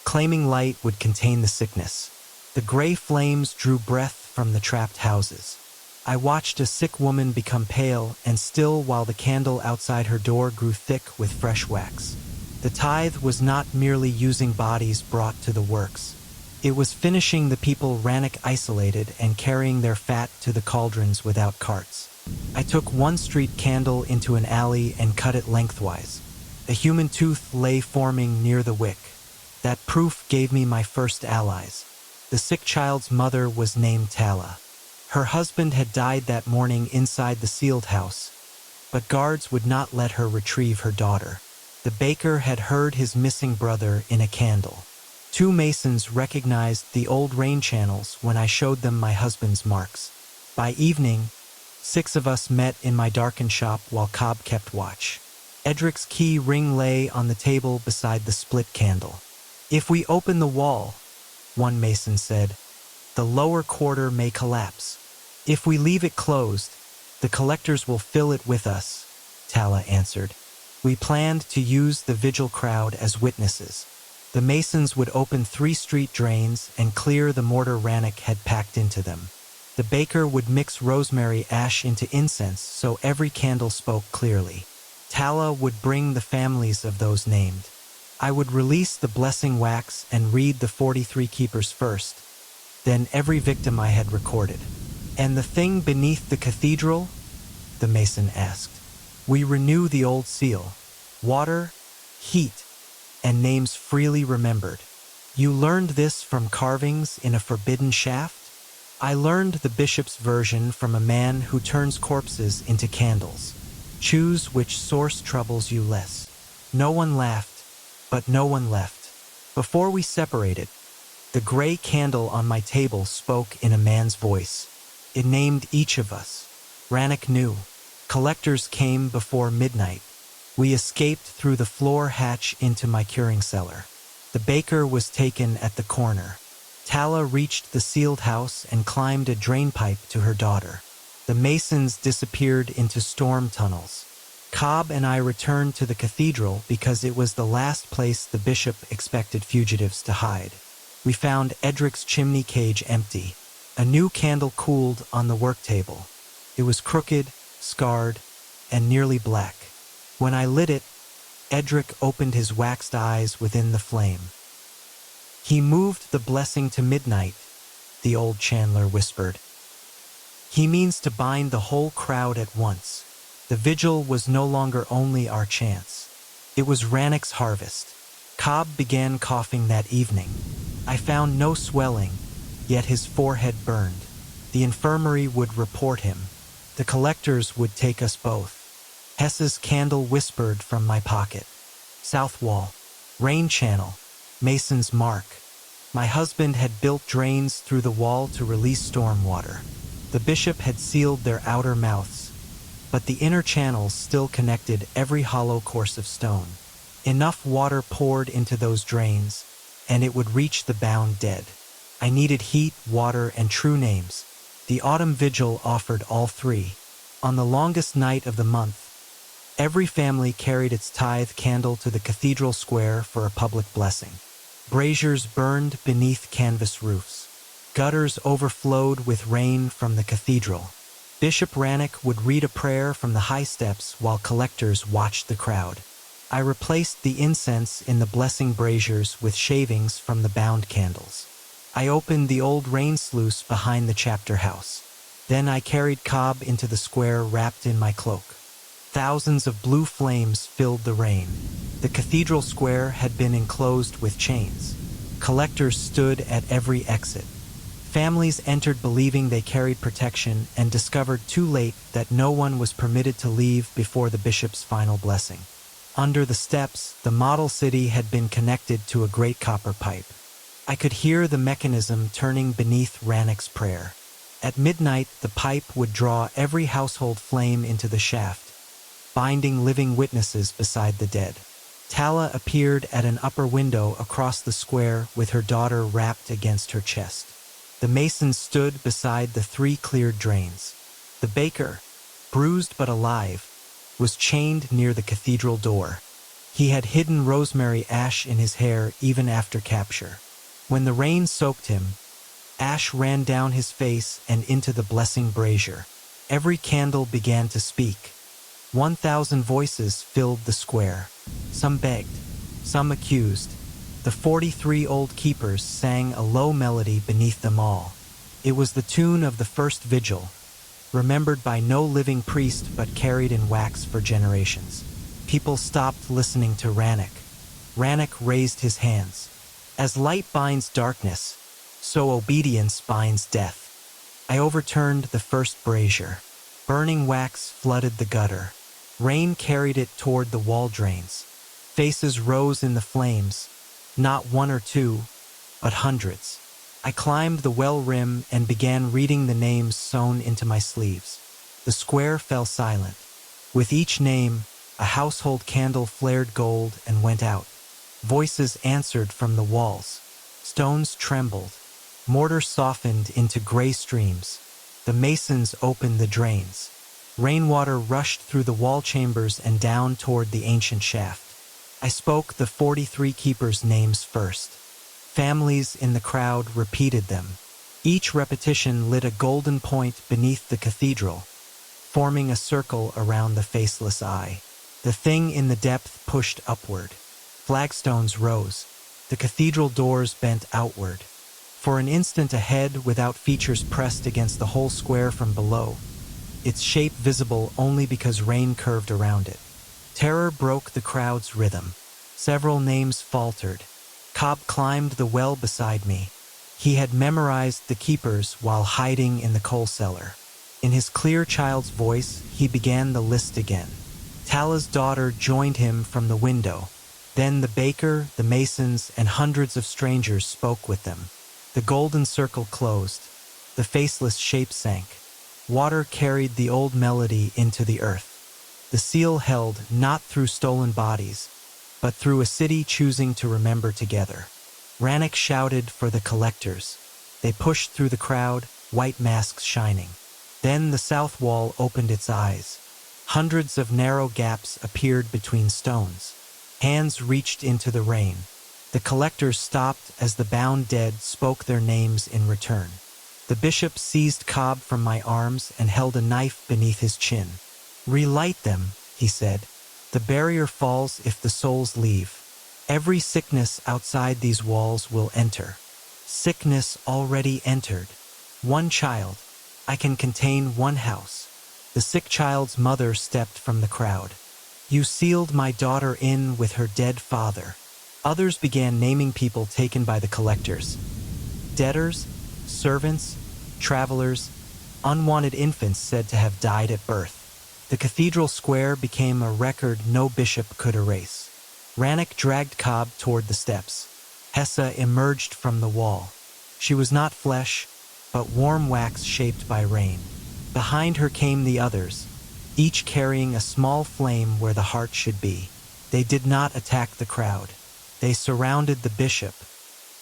claiming light would contain the sickness. The gray flames drew breath from the trapped houses. I watched a sick woman become pale and still while the candle outside her door grew thick with fresh wax. The tithe was not merely using bodies brought to the works. It was finishing the people Rannoch isolated and carrying their fat to the cauldrons without carts. I took one street candle into an alley and cut it lengthwise. A human tooth lay forming near the wick. That proof gave me my first allies. The sick child's mother was named Tala. Her husband had died that morning inside the sealed house, but guards would not let her retrieve her daughter. The baker had heard his missing brother in a candle. 2 masons recognized the old rain channels when I showed them my husband's marks. By evening, 6 of us met in my darkened shop while Cobb kept watch. Edric's key ring lay on the table beside the split candle. "If we open the wall," one mason said, "the lower quarter may collapse. If we leave it closed, the collectors will fill it with us," Tala answered. We planned to use the vigil crowd as witnesses. The masons would open 3 street drains and clear the mortar Rannoch had packed into them. The baker would mix rosemary ash into incense so every candle spoke clearly. Tala would bring the families of those named. I would release the blessing wax and read the 43 keepers first, then every victim I had recorded. "And the thing beneath the cathedral?" the mason asked. "We renew the old seal. Water, heat, and names freely remembered. You learned this from carvings in a forbidden shaft?" I learned the bishop's version from a man who turns corpses into candles. Choose which source troubles you less. No one laughed, but no one left. Before we separated, the gray candle on my table spoke in a man's voice. It named each of us. Rannoch knew. Collectors came before midnight. We escaped through the floor hatch into my curing cellar. The baker was taken at the corner. Tala reached the sealed house and climbed a drain pipe to her daughter. The masons disappeared into storm tunnels. Cobb and I returned to the cathedral because it was the last place the bishop expected fugitives to hide. We found Edric's chimney cage empty. A new candle cooled on the work table. It was crooked, scarred, and nearly black. When I lit it, Edric opened his waxed eyes within the flame. "He moved the blessing to midnight," the old chandler whispered. "He means to bind the whole crowd at once." The vigil was no longer only our chance. It was Rannoch's harvest. Cobb began coughing that evening. I found no swelling, yet his forehead burned. The infirmary would report him. The collectors would take us both. Hessa's candle whispered from my pocket. South wall, rain channel, mason's mark. My husband had built drains through the wall to release storm water. The bishop had sealed their outer mouths, but the inner channels still connected every hollow course of stone. Enough water poured into those drains, and it would reach the bound dead. I needed heat, water, and true names. The autumn vigil offered all 3. On the longest night of the month, every family carried its tithe candle to the cathedral square for a public blessing. Braziers burned beneath canvas roofs. Gutters overflowed with rain from the cathedral. Bishop Rannoch would read a prayer from the high steps while collectors watched the crowd. I replaced the incense in the blessing braziers with shavings from the bound candles. I opened the old rain sluice behind the chapter house. Then I carried Cobb into the square wrapped in my cloak. Thousands of blue flames filled the rain. The cathedral square had been enclosed with chains. Collectors stood at every exit. Families entered believing they carried protection and discovered too late that no one was permitted to leave before the bishop's final blessing. Under the steps, the model city had been connected to a great copper pipe. I could hear the mechanism turning beneath Rannoch's prayer. At midnight, the pipe would draw every household flame into the shaft, binding living witnesses beside the dead. Tala appeared at an upper window across the square with her daughter wrapped against her chest. The masons stood beside the 3 cleared drains. The baker, bruised but alive, was chained near the cathedral door. He had hidden rosemary ash in his hair even after capture. When the rain soaked him, ash ran down his face and into the blessing brazier. Every candle began to speak. 1,000 voices filled the square. Some begged, some accused. The 43 old keepers sang a low melody beneath them all. It was the tune of the first vigil, remembered by no living priest but carried in wax for generations. People stopped listening to Rannoch. Rannoch raised his hands. As light binds darkness, so obedience binds death. I overturned the first brazier. Burning wax flooded the gutter. Rain carried it toward the wall drains. Faces rose in the flames, not 1 or 2, but hundreds. I climbed the well rim and began reading the names sewn into my sleeves. The square fell silent. With each name, a household candle flared gold and went out. Voices answered from the walls. Stones trembled. Mortar softened into gray streams. The masons opened the drains. Rainwater rushed through the wall chambers and down toward the ancient shaft. I spoke the 43 keepers' names first. Families in the crowd repeated them. Each repetition lit a golden point beneath the cathedral, forming a circle around the faceless eye. The thing in the depth pushed upward. Flagstones rose. The cathedral doors bent outward. For an instant ahead, without features pressed against the whole square from below, its shape visible only because rain curved around it. Terror broke the crowd's rhythm. Several names faltered. Cobb climbed the well beside me. He had memorized the keepers while hiding in the coal cellar. In his clear child's voice, he began the list again. Tala's daughter joined him from the window. Then the baker, the masons, and hundreds of strangers spoke with them. The golden circle closed. The faceless shape sank. Water carried the old melody into the earth. The seal held not through stolen bodies, but through a city choosing to remember together. Rannoch shouted for the collectors. They pushed through the crowd, white masks shining. Then the south wall opened its eyes. Hundreds of narrow gaps appeared between stones. Hands reached into the rain. The collectors stopped as the bound dead spoke their names in return. The bishop seized Cobb from my arms and held a knife beneath his chin. "Relight them," he said. "The barrier falls if the souls leave. Every sickness outside these walls will enter. Sickness already entered. One child. I can contain one house." The sick child's mother stepped from the crowd. "You sealed my daughter in with her dead father." Others began naming people taken by the collectors. Debtors, servants, travelers, unwanted infants said to have died at birth. The cathedral square became a record no bishop could erase. Rannoch dragged Cobb toward the steps. Hessa emerged from the wall. She was not flesh, but warm wax shaped by rain. Behind her came the others, each carrying a small flame where the heart should be. They did not attack the crowd. They surrounded the bishop.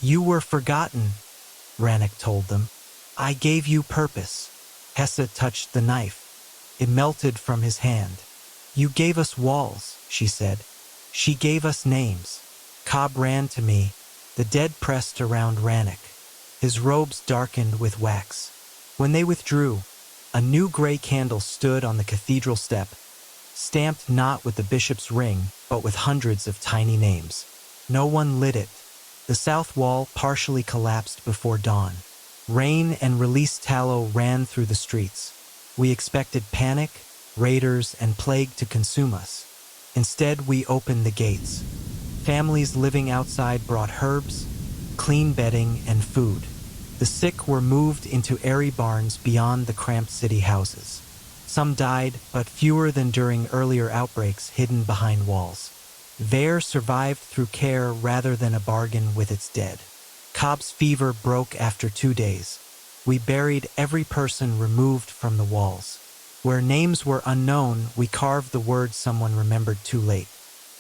"You were forgotten," Rannoch told them. "I gave you purpose." Hessa touched the knife. It melted from his hand. "You gave us walls," she said. "She gave us names." Cobb ran to me. The dead pressed around Rannoch. His robes darkened with wax. When they withdrew, a new gray candle stood on the cathedral step, stamped not with the bishop's ring, but with hundreds of tiny names. No one lit it. The south wall partially collapsed before dawn. Rain and released tallow ran through the streets. We expected panic, raiders, and plague to consume us. Instead, we opened the gates. Families living outside brought herbs, clean bedding, and food. The sick were moved into airy barns beyond the cramped city houses. Some died, but fewer than during earlier outbreaks hidden behind walls. Vere survived through care rather than a bargain with its dead. Cobb's fever broke after 2 days. We buried every person removed from the walls. Where names were unknown, we carved the words someone remembered too late.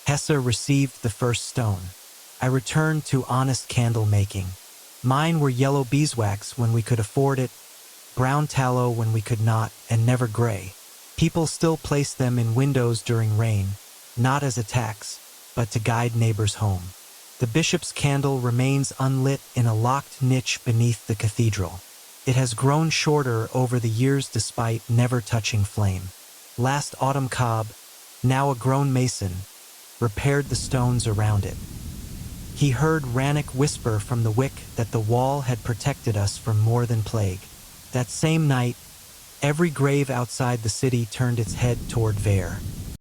Hesse received the first stone. I returned to honest candle making. Mine were yellow beeswax when we could afford it, brown tallow when we could not, and never gray. People still placed them in windows during rain, not as a tax, but to guide neighbors home. The bishop's candle remains unlit in a locked niche beneath the cathedral. It has grown shorter over the years despite never touching flame. Last autumn Cobb, now a grown mason, repaired the stones around it. He heard Rannick whisper from the wick that the wall had protected us from more than plague. That same night, every grave outside the city turned its head toward Vere.